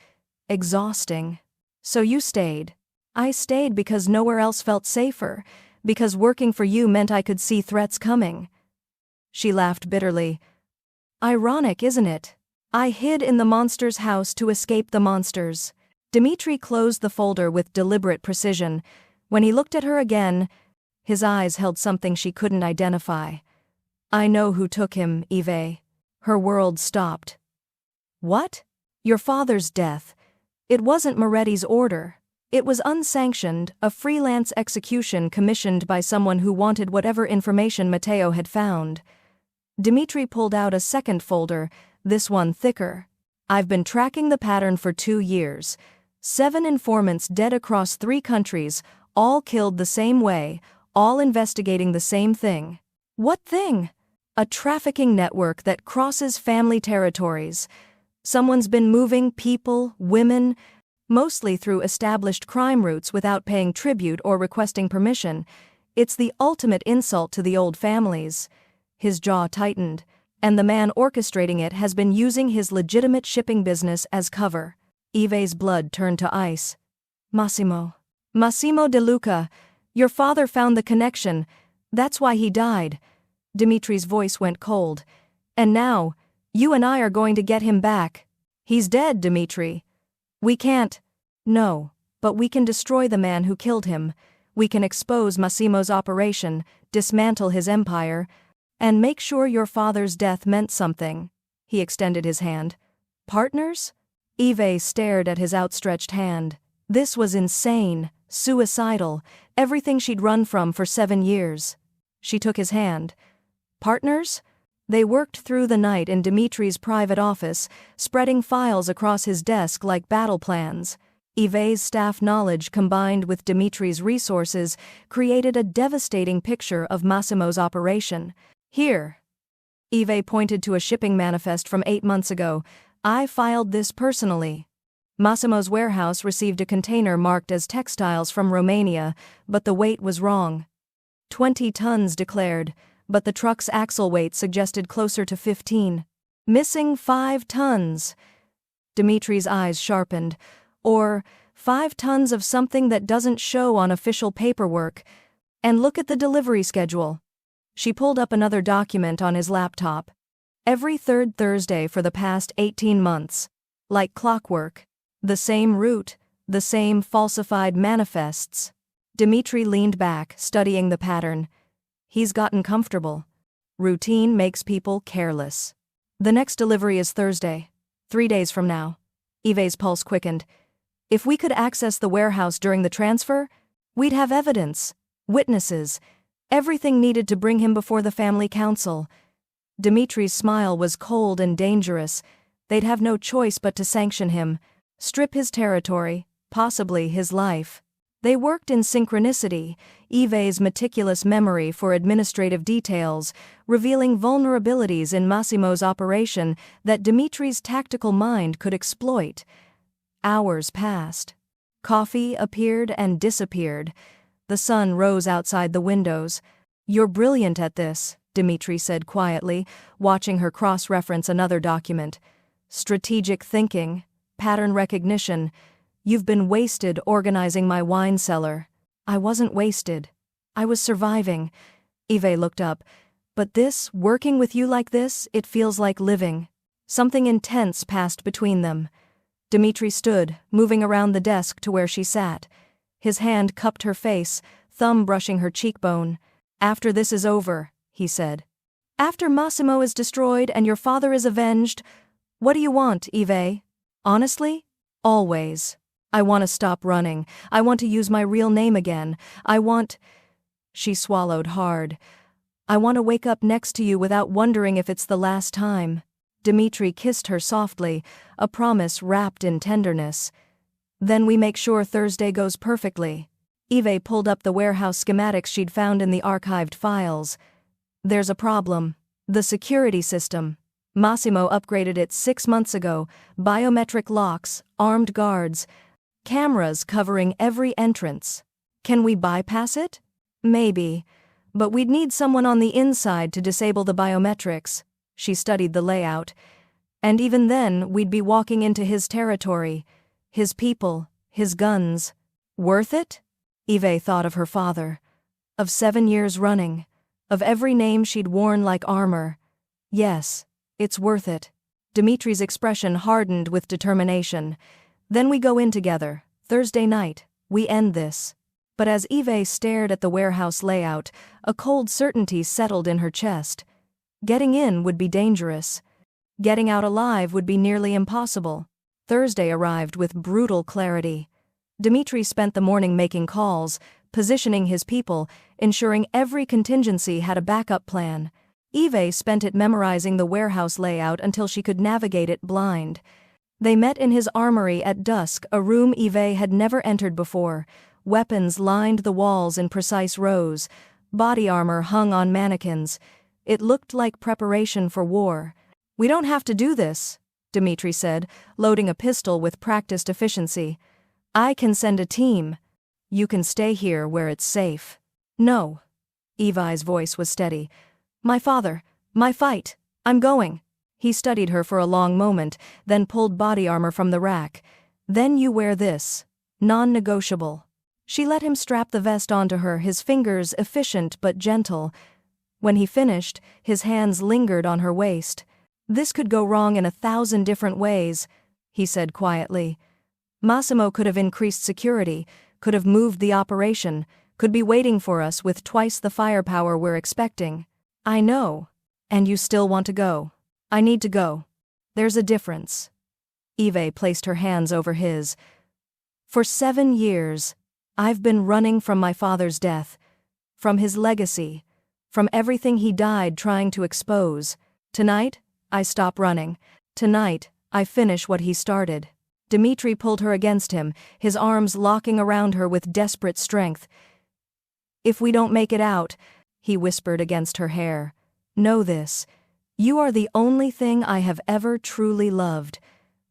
exhausting. So you stayed. I stayed because nowhere else felt safer, because working for you meant I could see threats coming. She laughed bitterly. Ironic, isn't it? I hid in the monster's house to escape the monsters. Dimitri closed the folder with deliberate precision. When he looked at her again, his eyes held something she couldn't identify. I know who took him, Eve. Her world stopped. What? Your father's death. It wasn't Moretti's order. It was unsanctioned, a freelance execution commissioned by someone who wanted whatever information Matteo had found. Dimitri pulled out a second folder, this one thicker. I've been tracking the pattern for 2 years. 7 informants dead across 3 countries, all killed the same way, all investigating the same thing. What thing? A trafficking network that crosses family territories. Someone's been moving people, women, mostly through established crime routes without paying tribute or requesting permission. It's the ultimate insult to the old families. His jaw tightened, and the man orchestrating it has been using his legitimate shipping business as cover. Ive's blood turned to ice. Massimo De Luca, your father found the connection. That's why he died. Dimitri's voice went cold. And now, you and I are going to get him back. He's dead, Dimitri. We can't. No, but we can destroy the man who killed him. We can expose Massimo's operation, dismantle his empire, and make sure your father's death meant something. He extended his hand. Partners? Ive stared at his outstretched hand. This was insane, suicidal, everything she'd run from for 7 years. She took his hand. Partners? They worked through the night in Dimitri's private office, spreading files across his desk like battle plans. Ive's staff knowledge combined with Dimitri's resources created a devastating picture of Massimo's operation. Here. Ive pointed to a shipping manifest from 8 months ago. I filed this personally. Massimo's warehouse received a container marked as textiles from Romania, but the weight was wrong. 20 tons declared, but the truck's axle weight suggested closer to 15. Missing 5 tons. Dimitri's eyes sharpened. Or 5 tons of something that doesn't show on official paperwork. And look at the delivery schedule. She pulled up another document on his laptop. Every third Thursday for the past 18 months. Like clockwork. The same route, the same falsified manifests. Dimitri leaned back, studying the pattern. He's gotten comfortable. Routine makes people careless. The next delivery is Thursday, 3 days from now. Ive's pulse quickened. If we could access the warehouse during the transfer, we'd have evidence, witnesses, everything needed to bring him before the family council. Dimitri's smile was cold and dangerous. They'd have no choice but to sanction him, strip his territory, possibly his life. They worked in synchronicity, Ive's meticulous memory for administrative details, revealing vulnerabilities in Massimo's operation that Dimitri's tactical mind could exploit. Hours passed. Coffee appeared and disappeared. The sun rose outside the windows. You're brilliant at this, Dimitri said quietly, watching her cross-reference another document. Strategic thinking, pattern recognition. You've been wasted organizing my wine cellar. I wasn't wasted. I was surviving. Ive looked up. But this, working with you like this, it feels like living. Something intense passed between them. Dimitri stood, moving around the desk to where she sat. His hand cupped her face, thumb brushing her cheekbone. After this is over, he said. After Massimo is destroyed and your father is avenged, what do you want, Ive? Honestly? Always. I want to stop running. I want to use my real name again. I want... She swallowed hard. I want to wake up next to you without wondering if it's the last time. Dimitri kissed her softly, a promise wrapped in tenderness. Then we make sure Thursday goes perfectly. Ive pulled up the warehouse schematics she'd found in the archived files. There's a problem. The security system. Massimo upgraded it 6 months ago. Biometric locks, armed guards, cameras covering every entrance. Can we bypass it? Maybe. But we'd need someone on the inside to disable the biometrics. She studied the layout. And even then, we'd be walking into his territory. His people, his guns. Worth it? Ive thought of her father. Of 7 years running. Of every name she'd worn like armor. Yes, it's worth it. Dimitri's expression hardened with determination. Then we go in together. Thursday night, we end this. But as Ive stared at the warehouse layout, a cold certainty settled in her chest. Getting in would be dangerous. Getting out alive would be nearly impossible. Thursday arrived with brutal clarity. Dimitri spent the morning making calls, positioning his people, ensuring every contingency had a backup plan. Ive spent it memorizing the warehouse layout until she could navigate it blind. They met in his armory at dusk, a room Ive had never entered before. Weapons lined the walls in precise rows. Body armor hung on mannequins. It looked like preparation for war. We don't have to do this, Dimitri said, loading a pistol with practiced efficiency. I can send a team. You can stay here where it's safe. No. Evi's voice was steady. My father. My fight. I'm going. He studied her for a long moment, then pulled body armor from the rack. Then you wear this. Non-negotiable. She let him strap the vest onto her, his fingers efficient but gentle. When he finished, his hands lingered on her waist. This could go wrong in 1,000 different ways, he said quietly. Massimo could have increased security, could have moved the operation, could be waiting for us with twice the firepower we're expecting. I know. And you still want to go. I need to go. There's a difference. Eve placed her hands over his. For 7 years, I've been running from my father's death, from his legacy, from everything he died trying to expose. Tonight, I stop running. Tonight, I finish what he started. Dimitri pulled her against him, his arms locking around her with desperate strength. If we don't make it out, he whispered against her hair, know this. You are the only thing I have ever truly loved.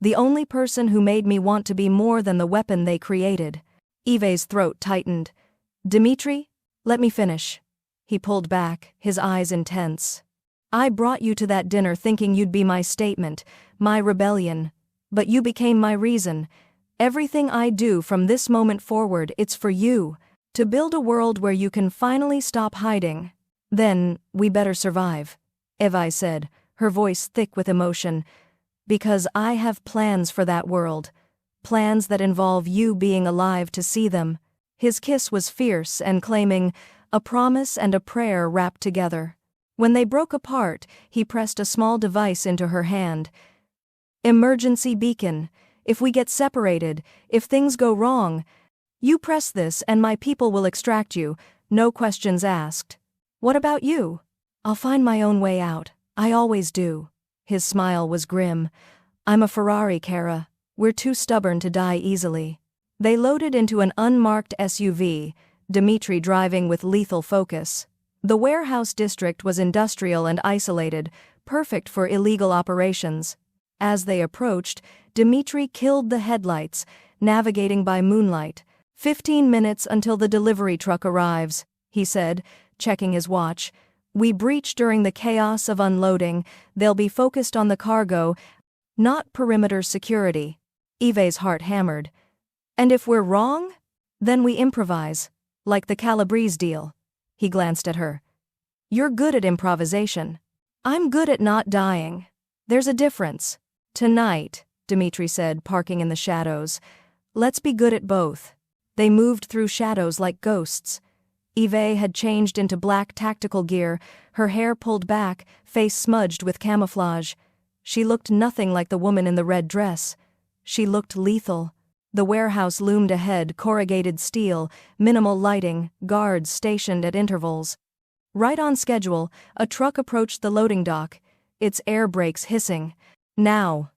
The only person who made me want to be more than the weapon they created. Eve's throat tightened. Dimitri, let me finish. He pulled back, his eyes intense. I brought you to that dinner thinking you'd be my statement, my rebellion. But you became my reason. Everything I do from this moment forward, it's for you. To build a world where you can finally stop hiding. Then, we better survive. Evi said, her voice thick with emotion. Because I have plans for that world. Plans that involve you being alive to see them. His kiss was fierce and claiming, a promise and a prayer wrapped together. When they broke apart, he pressed a small device into her hand. Emergency beacon. If we get separated, if things go wrong, you press this and my people will extract you, no questions asked. What about you? I'll find my own way out. I always do. His smile was grim. I'm a Ferrari, Kara. We're too stubborn to die easily. They loaded into an unmarked SUV, Dimitri driving with lethal focus. The warehouse district was industrial and isolated, perfect for illegal operations. As they approached, Dimitri killed the headlights, navigating by moonlight. 15 minutes until the delivery truck arrives, he said, checking his watch. We breach during the chaos of unloading. They'll be focused on the cargo, not perimeter security. Eve's heart hammered. And if we're wrong? Then we improvise. Like the Calabrese deal. He glanced at her. You're good at improvisation. I'm good at not dying. There's a difference. Tonight, Dimitri said, parking in the shadows. Let's be good at both. They moved through shadows like ghosts. Eve had changed into black tactical gear, her hair pulled back, face smudged with camouflage. She looked nothing like the woman in the red dress. She looked lethal. The warehouse loomed ahead, corrugated steel, minimal lighting, guards stationed at intervals. Right on schedule, a truck approached the loading dock, its air brakes hissing. Now,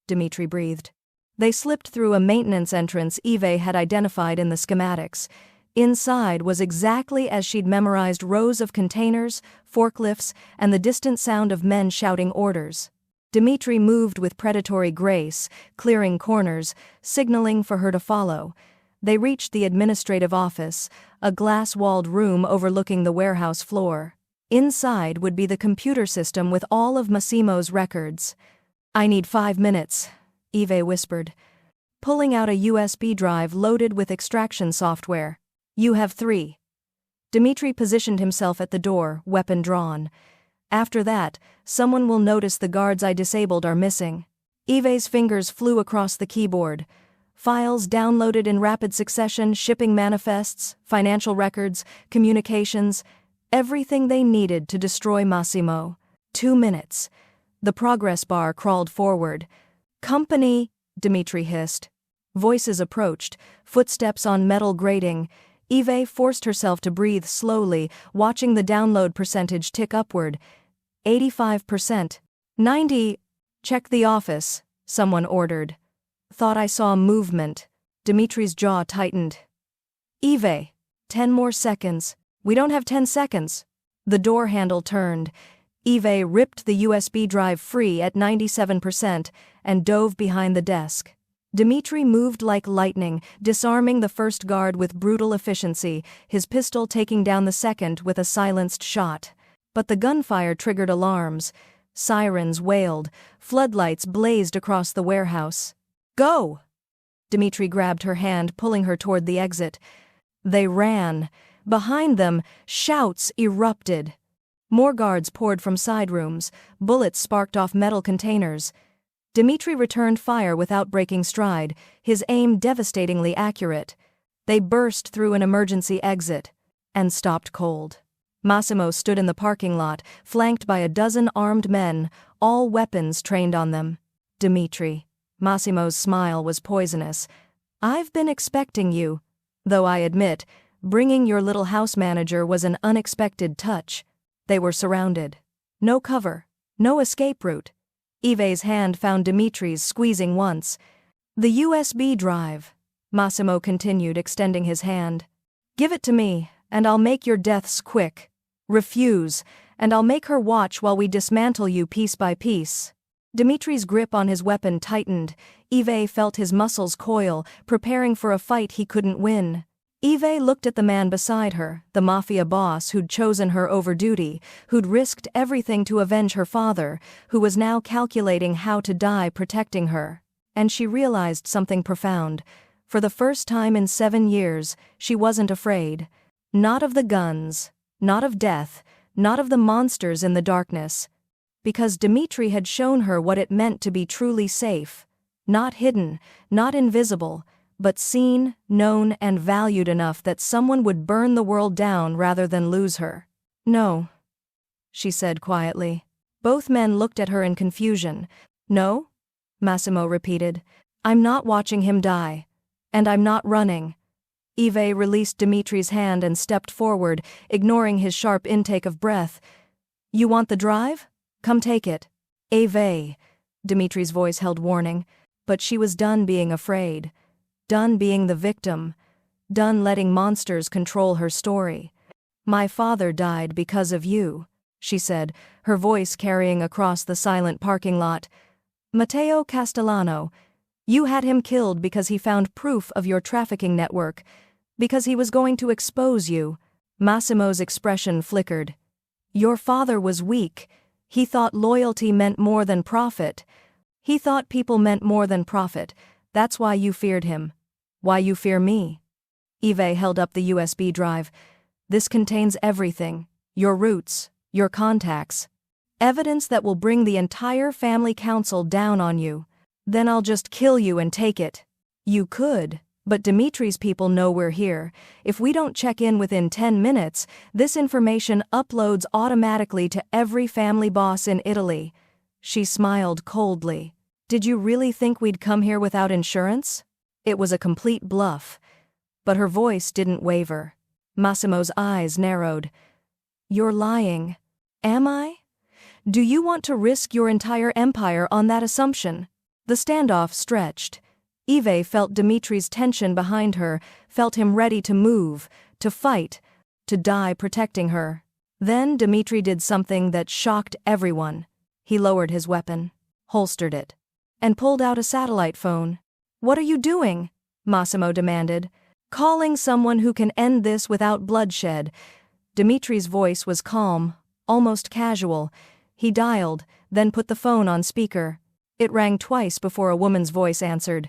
Dimitri breathed. They slipped through a maintenance entrance Eve had identified in the schematics. Inside was exactly as she'd memorized rows of containers, forklifts, and the distant sound of men shouting orders. Dimitri moved with predatory grace, clearing corners, signaling for her to follow. They reached the administrative office, a glass-walled room overlooking the warehouse floor. Inside would be the computer system with all of Massimo's records. I need 5 minutes, Eve whispered, pulling out a USB drive loaded with extraction software. You have 3. Dimitri positioned himself at the door, weapon drawn. After that, someone will notice the guards I disabled are missing. Eve's fingers flew across the keyboard. Files downloaded in rapid succession, shipping manifests, financial records, communications, everything they needed to destroy Massimo. 2 minutes. The progress bar crawled forward. Company, Dimitri hissed. Voices approached, footsteps on metal grating. Eve forced herself to breathe slowly, watching the download percentage tick upward. 85%. 90. Check the office, someone ordered. Thought I saw movement. Dimitri's jaw tightened. Eve. 10 more seconds. We don't have 10 seconds. The door handle turned. Eve ripped the USB drive free at 97% and dove behind the desk. Dmitri moved like lightning, disarming the first guard with brutal efficiency, his pistol taking down the second with a silenced shot. But the gunfire triggered alarms. Sirens wailed, floodlights blazed across the warehouse. "Go!" Dmitri grabbed her hand, pulling her toward the exit. They ran. Behind them, shouts erupted. More guards poured from side rooms, bullets sparked off metal containers. Dmitri returned fire without breaking stride, his aim devastatingly accurate. They burst through an emergency exit and stopped cold. Massimo stood in the parking lot, flanked by a dozen armed men, all weapons trained on them. "Dmitri." Massimo's smile was poisonous. "I've been expecting you. Though I admit, bringing your little house manager was an unexpected touch." They were surrounded. No cover, no escape route. Yves's hand found Dmitri's, squeezing once. "The USB drive," Massimo continued, extending his hand. "Give it to me, and I'll make your deaths quick. Refuse, and I'll make her watch while we dismantle you piece by piece." Dmitri's grip on his weapon tightened. Yves felt his muscles coil, preparing for a fight he couldn't win. Yves looked at the man beside her, the Mafia boss who'd chosen her over duty, who'd risked everything to avenge her father, who was now calculating how to die protecting her. And she realized something profound. For the first time in 7 years, she wasn't afraid. Not of the guns, not of death, not of the monsters in the darkness. Because Dmitri had shown her what it meant to be truly safe. Not hidden, not invisible, but seen, known, and valued enough that someone would burn the world down rather than lose her. "No," she said quietly. Both men looked at her in confusion. "No?" Massimo repeated. "I'm not watching him die. And I'm not running." Yves released Dmitri's hand and stepped forward, ignoring his sharp intake of breath. "You want the drive? Come take it." "Yves," Dmitri's voice held warning, but she was done being afraid. Done being the victim. Done letting monsters control her story. "My father died because of you," she said, her voice carrying across the silent parking lot. "Matteo Castellano. You had him killed because he found proof of your trafficking network. Because he was going to expose you." Massimo's expression flickered. "Your father was weak. He thought loyalty meant more than profit. He thought people meant more than profit. That's why you feared him. Why you fear me." Yves held up the USB drive. "This contains everything. Your roots, your contacts. Evidence that will bring the entire family council down on you. Then I'll just kill you and take it." "You could, but Dmitri's people know we're here. If we don't check in within 10 minutes, this information uploads automatically to every family boss in Italy." She smiled coldly. "Did you really think we'd come here without insurance?" It was a complete bluff. But her voice didn't waver. Massimo's eyes narrowed. "You're lying." "Am I? Do you want to risk your entire empire on that assumption?" The standoff stretched. Yves felt Dmitri's tension behind her, felt him ready to move, to fight, to die protecting her. Then Dmitri did something that shocked everyone. He lowered his weapon, holstered it, and pulled out a satellite phone. "What are you doing?" Massimo demanded. "Calling someone who can end this without bloodshed." Dmitri's voice was calm, almost casual. He dialed, then put the phone on speaker. It rang twice before a woman's voice answered.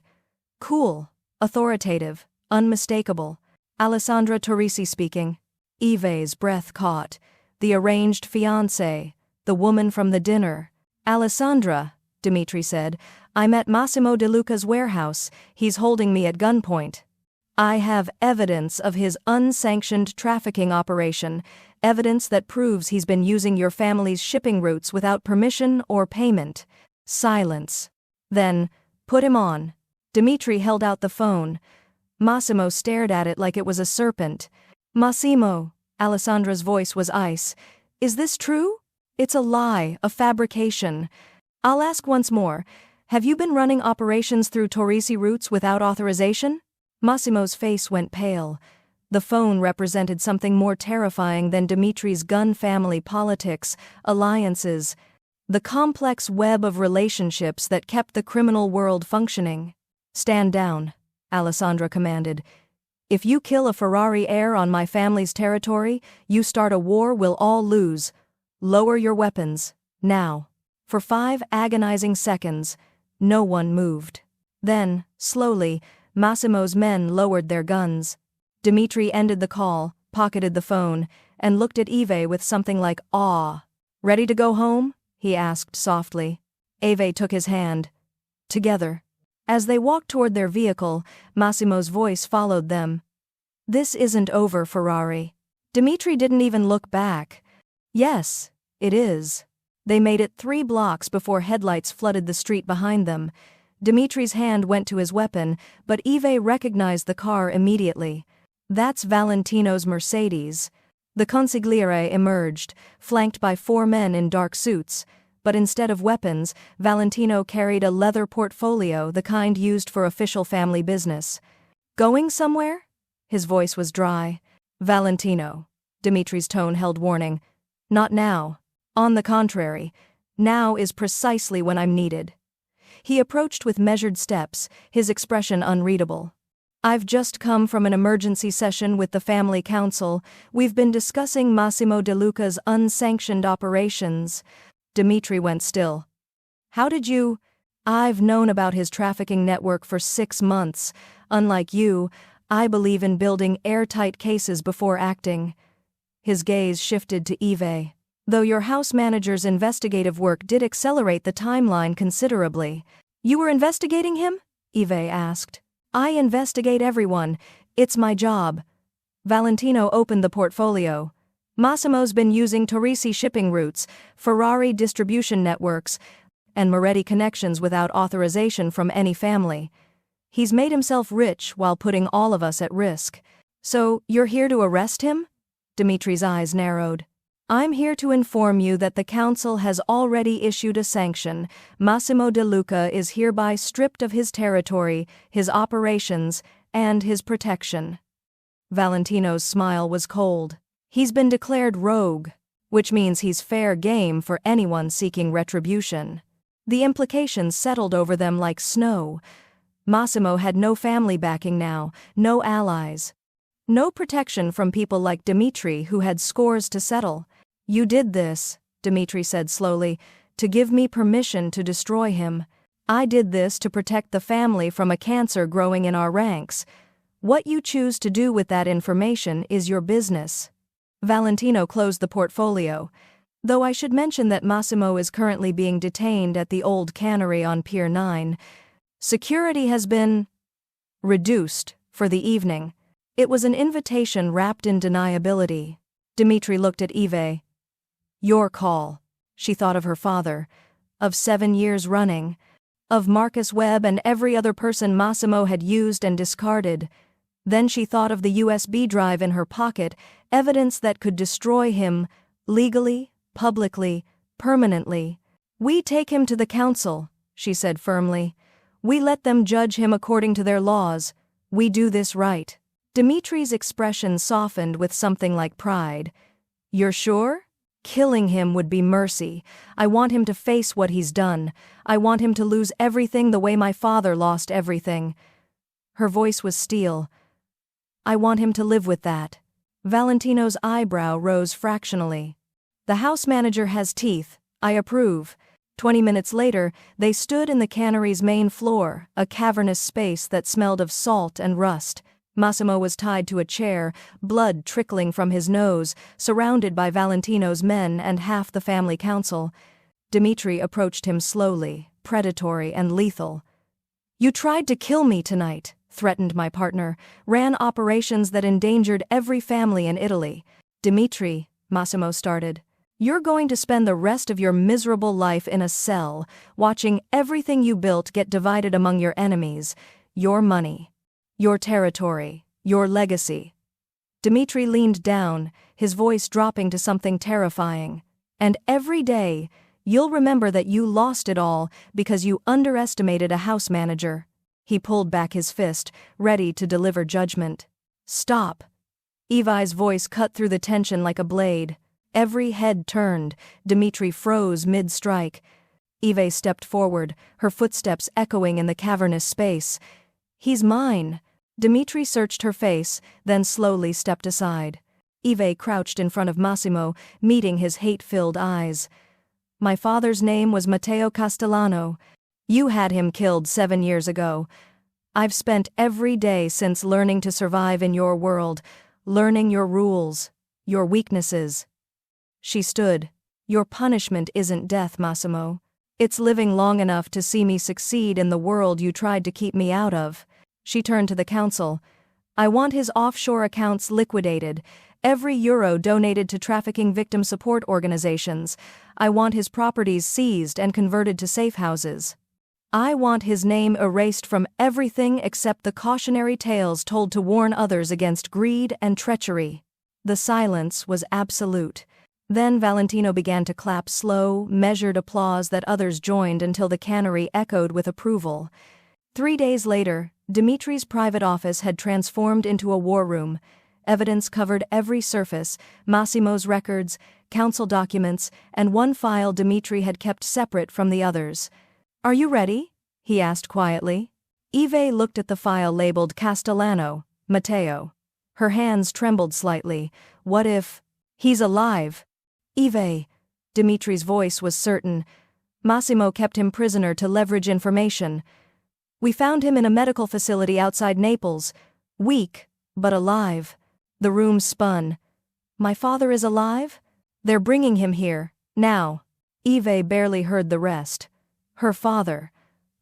Cool, authoritative, unmistakable. "Alessandra Torrisi speaking." Yves's breath caught. The arranged fiancée, the woman from the dinner. "Alessandra," Dmitri said, "I'm at Massimo De Luca's warehouse. He's holding me at gunpoint. I have evidence of his unsanctioned trafficking operation, evidence that proves he's been using your family's shipping routes without permission or payment." Silence. Then, "Put him on." Dmitri held out the phone. Massimo stared at it like it was a serpent. "Massimo," Alessandra's voice was ice. "Is this true? It's a lie, a fabrication. I'll ask once more. Have you been running operations through Torrisi routes without authorization?" Massimo's face went pale. The phone represented something more terrifying than Dmitri's gun family politics, alliances, the complex web of relationships that kept the criminal world functioning. Stand down, Alessandra commanded. If you kill a Ferrari heir on my family's territory, you start a war we'll all lose. Lower your weapons, now. For 5 agonizing seconds, no one moved. Then, slowly, Massimo's men lowered their guns. Dimitri ended the call, pocketed the phone, and looked at Eve with something like awe. Ready to go home? He asked softly. Eve took his hand. Together. As they walked toward their vehicle, Massimo's voice followed them. This isn't over, Ferrari. Dimitri didn't even look back. Yes, it is. They made it 3 blocks before headlights flooded the street behind them. Dimitri's hand went to his weapon, but Eve recognized the car immediately. That's Valentino's Mercedes. The consigliere emerged, flanked by 4 men in dark suits, but instead of weapons, Valentino carried a leather portfolio, the kind used for official family business. Going somewhere? His voice was dry. Valentino. Dimitri's tone held warning. Not now. On the contrary, now is precisely when I'm needed. He approached with measured steps, his expression unreadable. I've just come from an emergency session with the family council. We've been discussing Massimo De Luca's unsanctioned operations. Dimitri went still. How did you? I've known about his trafficking network for 6 months. Unlike you, I believe in building airtight cases before acting. His gaze shifted to Eve. Though your house manager's investigative work did accelerate the timeline considerably. You were investigating him? Eve asked. I investigate everyone. It's my job. Valentino opened the portfolio. Massimo's been using Torrisi shipping routes, Ferrari distribution networks, and Moretti connections without authorization from any family. He's made himself rich while putting all of us at risk. So, you're here to arrest him? Dimitri's eyes narrowed. I'm here to inform you that the council has already issued a sanction. Massimo De Luca is hereby stripped of his territory, his operations, and his protection. Valentino's smile was cold. He's been declared rogue, which means he's fair game for anyone seeking retribution. The implications settled over them like snow. Massimo had no family backing now, no allies. No protection from people like Dimitri who had scores to settle. You did this, Dimitri said slowly, to give me permission to destroy him. I did this to protect the family from a cancer growing in our ranks. What you choose to do with that information is your business. Valentino closed the portfolio. Though I should mention that Massimo is currently being detained at the old cannery on Pier 9. Security has been reduced for the evening. It was an invitation wrapped in deniability. Dimitri looked at Eve. Your call. She thought of her father, of 7 years running, of Marcus Webb and every other person Massimo had used and discarded. Then she thought of the USB drive in her pocket, evidence that could destroy him, legally, publicly, permanently. We take him to the council, she said firmly. We let them judge him according to their laws. We do this right. Dimitri's expression softened with something like pride. You're sure? Killing him would be mercy. I want him to face what he's done. I want him to lose everything the way my father lost everything. Her voice was steel. I want him to live with that. Valentino's eyebrow rose fractionally. The house manager has teeth. I approve. 20 minutes later, they stood in the cannery's main floor, a cavernous space that smelled of salt and rust. Massimo was tied to a chair, blood trickling from his nose, surrounded by Valentino's men and half the family council. Dimitri approached him slowly, predatory and lethal. You tried to kill me tonight, threatened my partner, ran operations that endangered every family in Italy. Dimitri, Massimo started. You're going to spend the rest of your miserable life in a cell, watching everything you built get divided among your enemies, your money, your territory, your legacy. Dimitri leaned down, his voice dropping to something terrifying. And every day, you'll remember that you lost it all because you underestimated a house manager. He pulled back his fist, ready to deliver judgment. Stop. Evi's voice cut through the tension like a blade. Every head turned. Dimitri froze mid-strike. Eve stepped forward, her footsteps echoing in the cavernous space. He's mine. Dimitri searched her face, then slowly stepped aside. Eve crouched in front of Massimo, meeting his hate-filled eyes. My father's name was Matteo Castellano. You had him killed 7 years ago. I've spent every day since learning to survive in your world, learning your rules, your weaknesses. She stood. Your punishment isn't death, Massimo. It's living long enough to see me succeed in the world you tried to keep me out of. She turned to the council. I want his offshore accounts liquidated, every euro donated to trafficking victim support organizations. I want his properties seized and converted to safe houses. I want his name erased from everything except the cautionary tales told to warn others against greed and treachery. The silence was absolute. Then Valentino began to clap slow, measured applause that others joined until the cannery echoed with approval. 3 days later, Dimitri's private office had transformed into a war room. Evidence covered every surface: Massimo's records, council documents, and one file Dimitri had kept separate from the others. Are you ready? He asked quietly. Eve looked at the file labeled Castellano, Matteo. Her hands trembled slightly. What if... He's alive. Eve. Dimitri's voice was certain. Massimo kept him prisoner to leverage information. We found him in a medical facility outside Naples. Weak, but alive. The room spun. My father is alive? They're bringing him here, now. Eve barely heard the rest. Her father.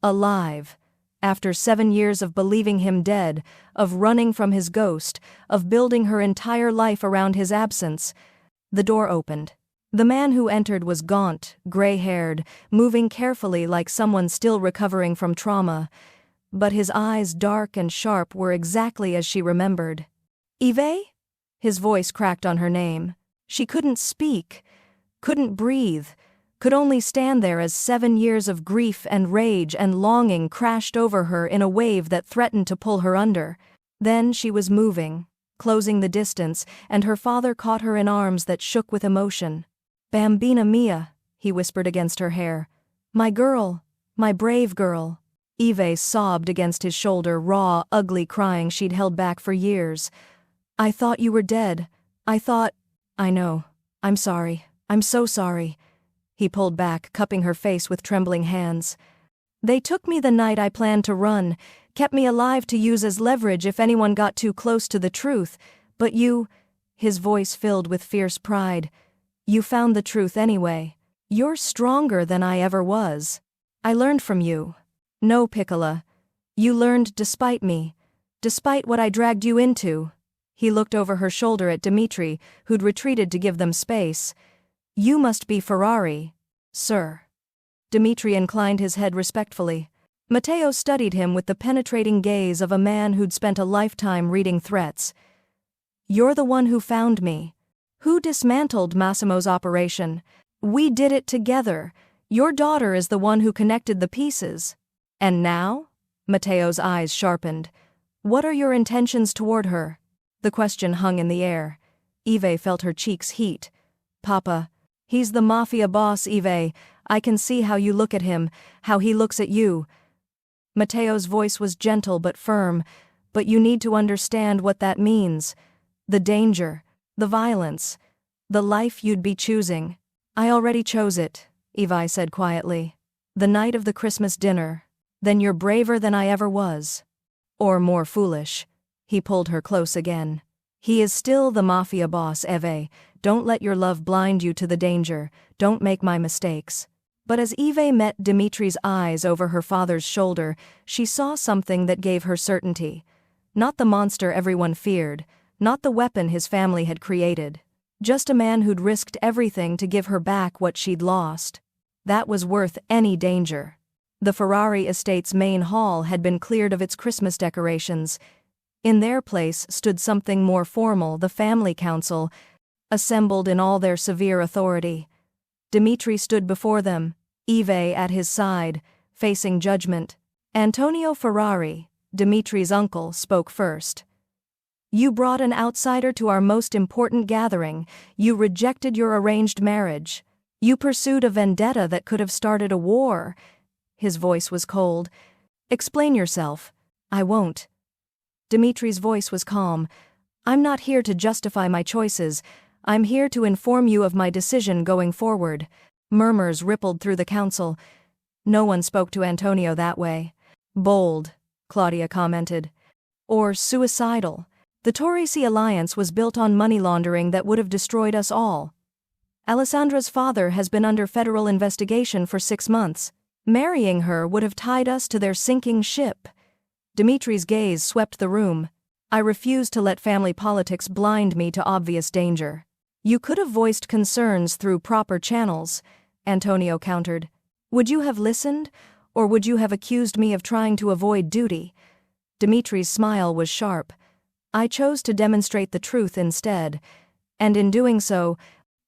Alive. After 7 years of believing him dead, of running from his ghost, of building her entire life around his absence. The door opened. The man who entered was gaunt, gray-haired, moving carefully like someone still recovering from trauma. But his eyes, dark and sharp, were exactly as she remembered. Eve? His voice cracked on her name. She couldn't speak, couldn't breathe, could only stand there as 7 years of grief and rage and longing crashed over her in a wave that threatened to pull her under. Then she was moving, closing the distance, and her father caught her in arms that shook with emotion. Bambina mia, he whispered against her hair. My girl, my brave girl. Eve sobbed against his shoulder, raw, ugly crying she'd held back for years. I thought you were dead. I thought... I know. I'm sorry. I'm so sorry. He pulled back, cupping her face with trembling hands. They took me the night I planned to run, kept me alive to use as leverage if anyone got too close to the truth. But you... His voice filled with fierce pride. You found the truth anyway. You're stronger than I ever was. I learned from you. No, Piccola. You learned despite me. Despite what I dragged you into. He looked over her shoulder at Dimitri, who'd retreated to give them space. You must be Ferrari, sir. Dimitri inclined his head respectfully. Matteo studied him with the penetrating gaze of a man who'd spent a lifetime reading threats. You're the one who found me. Who dismantled Massimo's operation? We did it together. Your daughter is the one who connected the pieces. And now? Matteo's eyes sharpened. What are your intentions toward her? The question hung in the air. Eve felt her cheeks heat. Papa. He's the Mafia Boss, Eve. I can see how you look at him, how he looks at you. Matteo's voice was gentle but firm. But you need to understand what that means. The danger, the violence, the life you'd be choosing. I already chose it, Eve said quietly. The night of the Christmas dinner. Then you're braver than I ever was. Or more foolish. He pulled her close again. He is still the Mafia Boss, Eve. Don't let your love blind you to the danger. Don't make my mistakes. But as Eve met Dimitri's eyes over her father's shoulder, she saw something that gave her certainty. Not the monster everyone feared, not the weapon his family had created. Just a man who'd risked everything to give her back what she'd lost. That was worth any danger. The Ferrari estate's main hall had been cleared of its Christmas decorations. In their place stood something more formal, the family council, assembled in all their severe authority. Dimitri stood before them, Eve at his side, facing judgment. Antonio Ferrari, Dimitri's uncle, spoke first. You brought an outsider to our most important gathering. You rejected your arranged marriage. You pursued a vendetta that could have started a war. His voice was cold. Explain yourself. I won't. Dimitri's voice was calm. I'm not here to justify my choices. I'm here to inform you of my decision going forward. Murmurs rippled through the council. No one spoke to Antonio that way. Bold, Claudia commented. Or suicidal. The Torrisi alliance was built on money laundering that would have destroyed us all. Alessandra's father has been under federal investigation for 6 months. Marrying her would have tied us to their sinking ship. Dimitri's gaze swept the room. I refuse to let family politics blind me to obvious danger. You could have voiced concerns through proper channels, Antonio countered. Would you have listened, or would you have accused me of trying to avoid duty? Dimitri's smile was sharp. I chose to demonstrate the truth instead, and in doing so,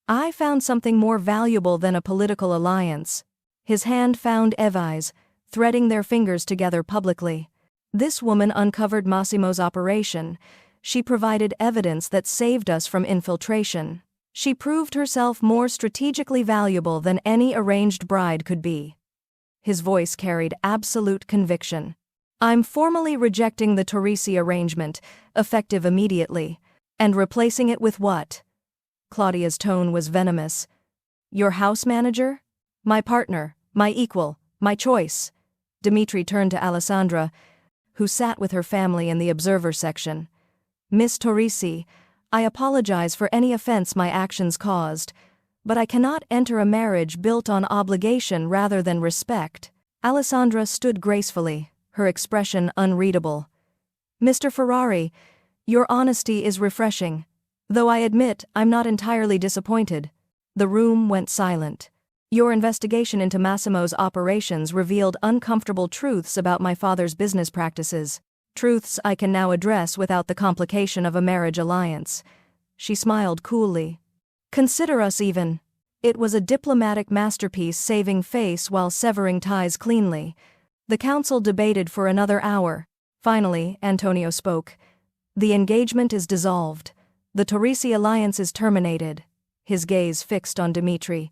I found something more valuable than a political alliance. His hand found Evi's, threading their fingers together publicly. This woman uncovered Massimo's operation. She provided evidence that saved us from infiltration. She proved herself more strategically valuable than any arranged bride could be. His voice carried absolute conviction. I'm formally rejecting the Torrisi arrangement, effective immediately. And replacing it with what? Claudia's tone was venomous. Your house manager? My partner, my equal, my choice. Dimitri turned to Alessandra, who sat with her family in the observer section. Miss Torrisi, I apologize for any offense my actions caused, but I cannot enter a marriage built on obligation rather than respect. Alessandra stood gracefully, her expression unreadable. Mr. Ferrari, your honesty is refreshing, though I admit I'm not entirely disappointed. The room went silent. Your investigation into Massimo's operations revealed uncomfortable truths about my father's business practices. Truths I can now address without the complication of a marriage alliance. She smiled coolly. Consider us even. It was a diplomatic masterpiece, saving face while severing ties cleanly. The council debated for another hour. Finally, Antonio spoke. The engagement is dissolved. The Torrisi alliance is terminated. His gaze fixed on Dimitri.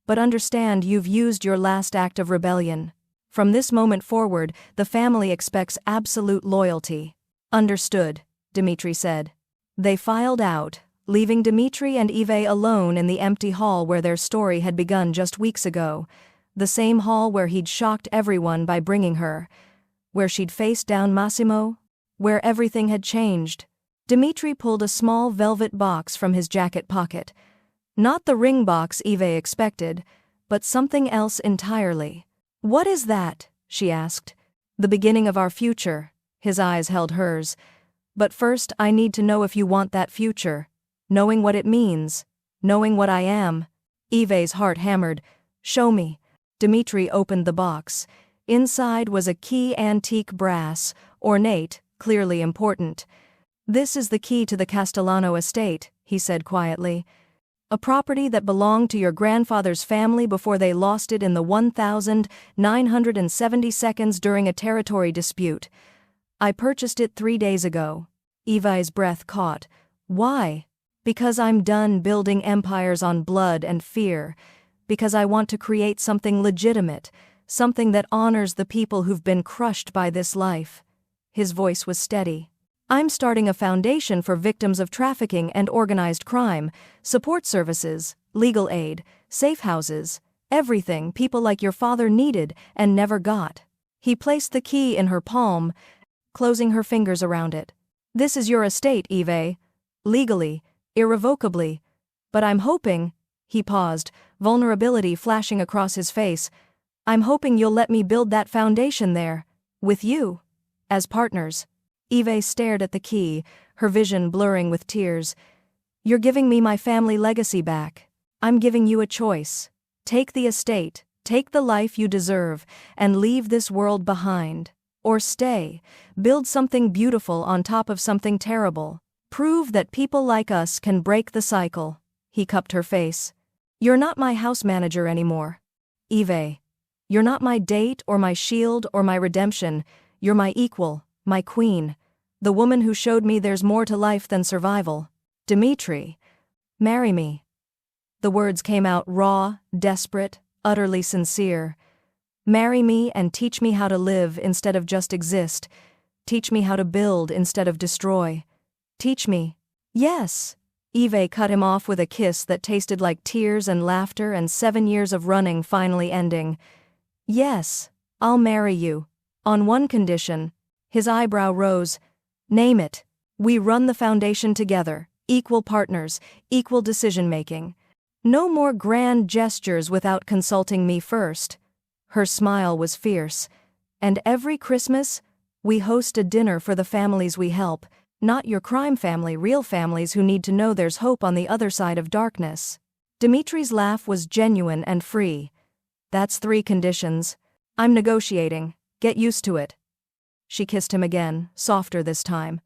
But understand, you've used your last act of rebellion. From this moment forward, the family expects absolute loyalty. Understood, Dimitri said. They filed out, leaving Dimitri and Eve alone in the empty hall where their story had begun just weeks ago. The same hall where he'd shocked everyone by bringing her. Where she'd faced down Massimo. Where everything had changed. Dimitri pulled a small velvet box from his jacket pocket. Not the ring box Eve expected, but something else entirely. What is that? She asked. The beginning of our future. His eyes held hers. But first I need to know if you want that future. Knowing what it means. Knowing what I am. Eve's heart hammered. Show me. Dimitri opened the box. Inside was a key, antique brass, ornate, clearly important. This is the key to the Castellano estate, he said quietly. A property that belonged to your grandfather's family before they lost it in the 1970 seconds during a territory dispute. I purchased it 3 days ago. Evi's breath caught. Why? Because I'm done building empires on blood and fear. Because I want to create something legitimate, something that honors the people who've been crushed by this life. His voice was steady. I'm starting a foundation for victims of trafficking and organized crime, support services, legal aid, safe houses, everything people like your father needed and never got. He placed the key in her palm, closing her fingers around it. This is your estate, Eve. Legally, irrevocably. But I'm hoping, he paused, vulnerability flashing across his face, I'm hoping you'll let me build that foundation there, with you, as partners. Eve stared at the key, her vision blurring with tears. You're giving me my family legacy back. I'm giving you a choice. Take the estate, take the life you deserve, and leave this world behind. Or stay, build something beautiful on top of something terrible. Prove that people like us can break the cycle. He cupped her face. You're not my house manager anymore. Eve. You're not my date or my shield or my redemption. You're my equal, my queen. The woman who showed me there's more to life than survival. Dimitri. Marry me. The words came out raw, desperate, utterly sincere. Marry me and teach me how to live instead of just exist. Teach me how to build instead of destroy. Teach me. Yes. Eve cut him off with a kiss that tasted like tears and laughter and 7 years of running finally ending. Yes, I'll marry you. On one condition. His eyebrow rose. Name it. We run the foundation together, equal partners, equal decision-making. No more grand gestures without consulting me first. Her smile was fierce. And every Christmas, we host a dinner for the families we help, not your crime family, real families who need to know there's hope on the other side of darkness. Dimitri's laugh was genuine and free. That's 3 conditions. I'm negotiating. Get used to it. She kissed him again, softer this time.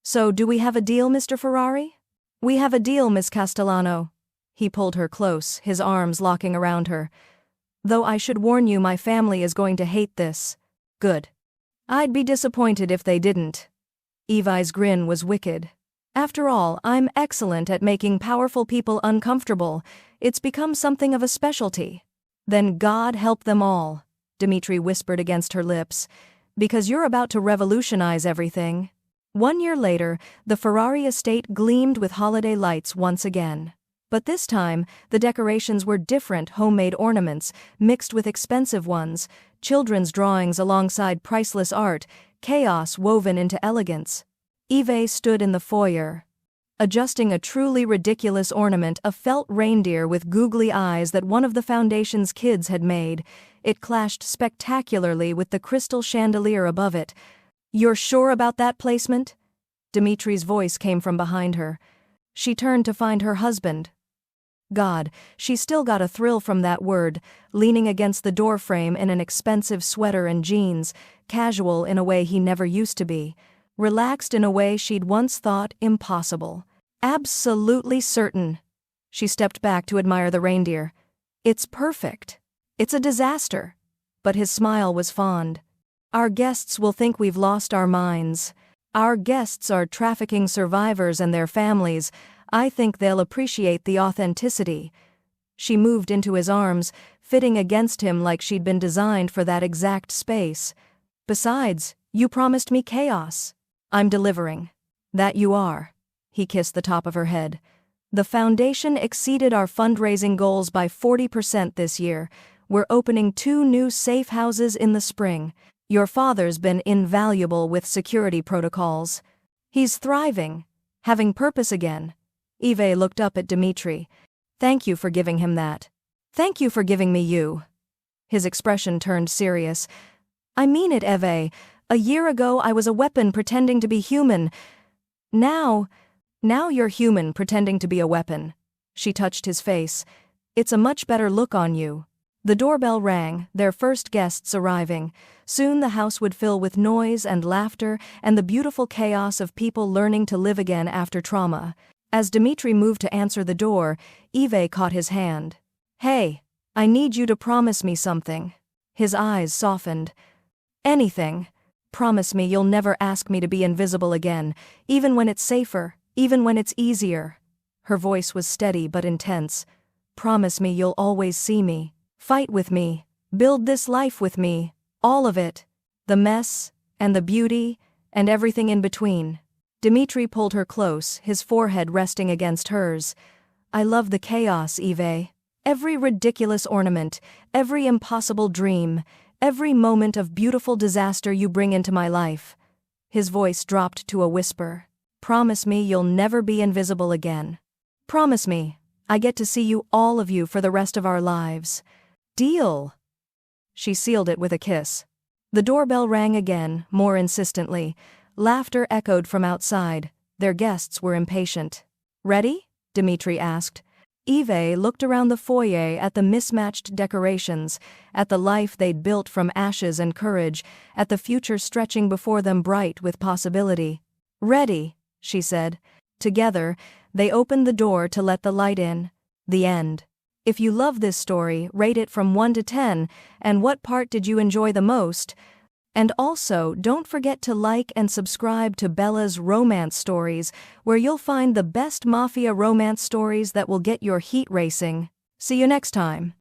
So do we have a deal, Mr. Ferrari? We have a deal, Miss Castellano. He pulled her close, his arms locking around her. Though I should warn you, my family is going to hate this. Good. I'd be disappointed if they didn't. Evi's grin was wicked. After all, I'm excellent at making powerful people uncomfortable. It's become something of a specialty. Then God help them all, Dimitri whispered against her lips, because you're about to revolutionize everything. 1 year later, the Ferrari estate gleamed with holiday lights once again. But this time, the decorations were different: homemade ornaments, mixed with expensive ones, children's drawings alongside priceless art, chaos woven into elegance. Eve stood in the foyer, adjusting a truly ridiculous ornament, a felt reindeer with googly eyes that one of the foundation's kids had made. It clashed spectacularly with the crystal chandelier above it. You're sure about that placement? Dimitri's voice came from behind her. She turned to find her husband. God, she still got a thrill from that word, leaning against the doorframe in an expensive sweater and jeans, casual in a way he never used to be, relaxed in a way she'd once thought impossible. Absolutely certain. She stepped back to admire the reindeer. It's perfect. It's a disaster. But his smile was fond. Our guests will think we've lost our minds. Our guests are trafficking survivors and their families. I think they'll appreciate the authenticity. She moved into his arms, fitting against him like she'd been designed for that exact space. Besides, you promised me chaos. I'm delivering. That you are. He kissed the top of her head. The foundation exceeded our fundraising goals by 40% this year. We're opening 2 new safe houses in the spring. Your father's been invaluable with security protocols. He's thriving, having purpose again. Eve looked up at Dimitri. Thank you for giving him that. Thank you for giving me you. His expression turned serious. I mean it, Eve. A year ago I was a weapon pretending to be human. Now you're human pretending to be a weapon. She touched his face. It's a much better look on you. The doorbell rang, their first guests arriving. Soon the house would fill with noise and laughter and the beautiful chaos of people learning to live again after trauma. As Dimitri moved to answer the door, Eve caught his hand. Hey, I need you to promise me something. His eyes softened. Anything. Promise me you'll never ask me to be invisible again, even when it's safer, even when it's easier. Her voice was steady but intense. Promise me you'll always see me, fight with me, build this life with me, all of it. The mess, and the beauty, and everything in between. Dimitri pulled her close, his forehead resting against hers. I love the chaos, Eve. Every ridiculous ornament, every impossible dream, every moment of beautiful disaster you bring into my life. His voice dropped to a whisper. Promise me you'll never be invisible again. Promise me, I get to see you, all of you, for the rest of our lives. Deal. She sealed it with a kiss. The doorbell rang again, more insistently. Laughter echoed from outside. Their guests were impatient. Ready? Dimitri asked. Eve looked around the foyer at the mismatched decorations, at the life they'd built from ashes and courage, at the future stretching before them bright with possibility. Ready, she said. Together, they opened the door to let the light in. The end. If you love this story, rate it from 1 to 10, and what part did you enjoy the most? And also, don't forget to like and subscribe to Bella's Romance Stories, where you'll find the best mafia romance stories that will get your heat racing. See you next time.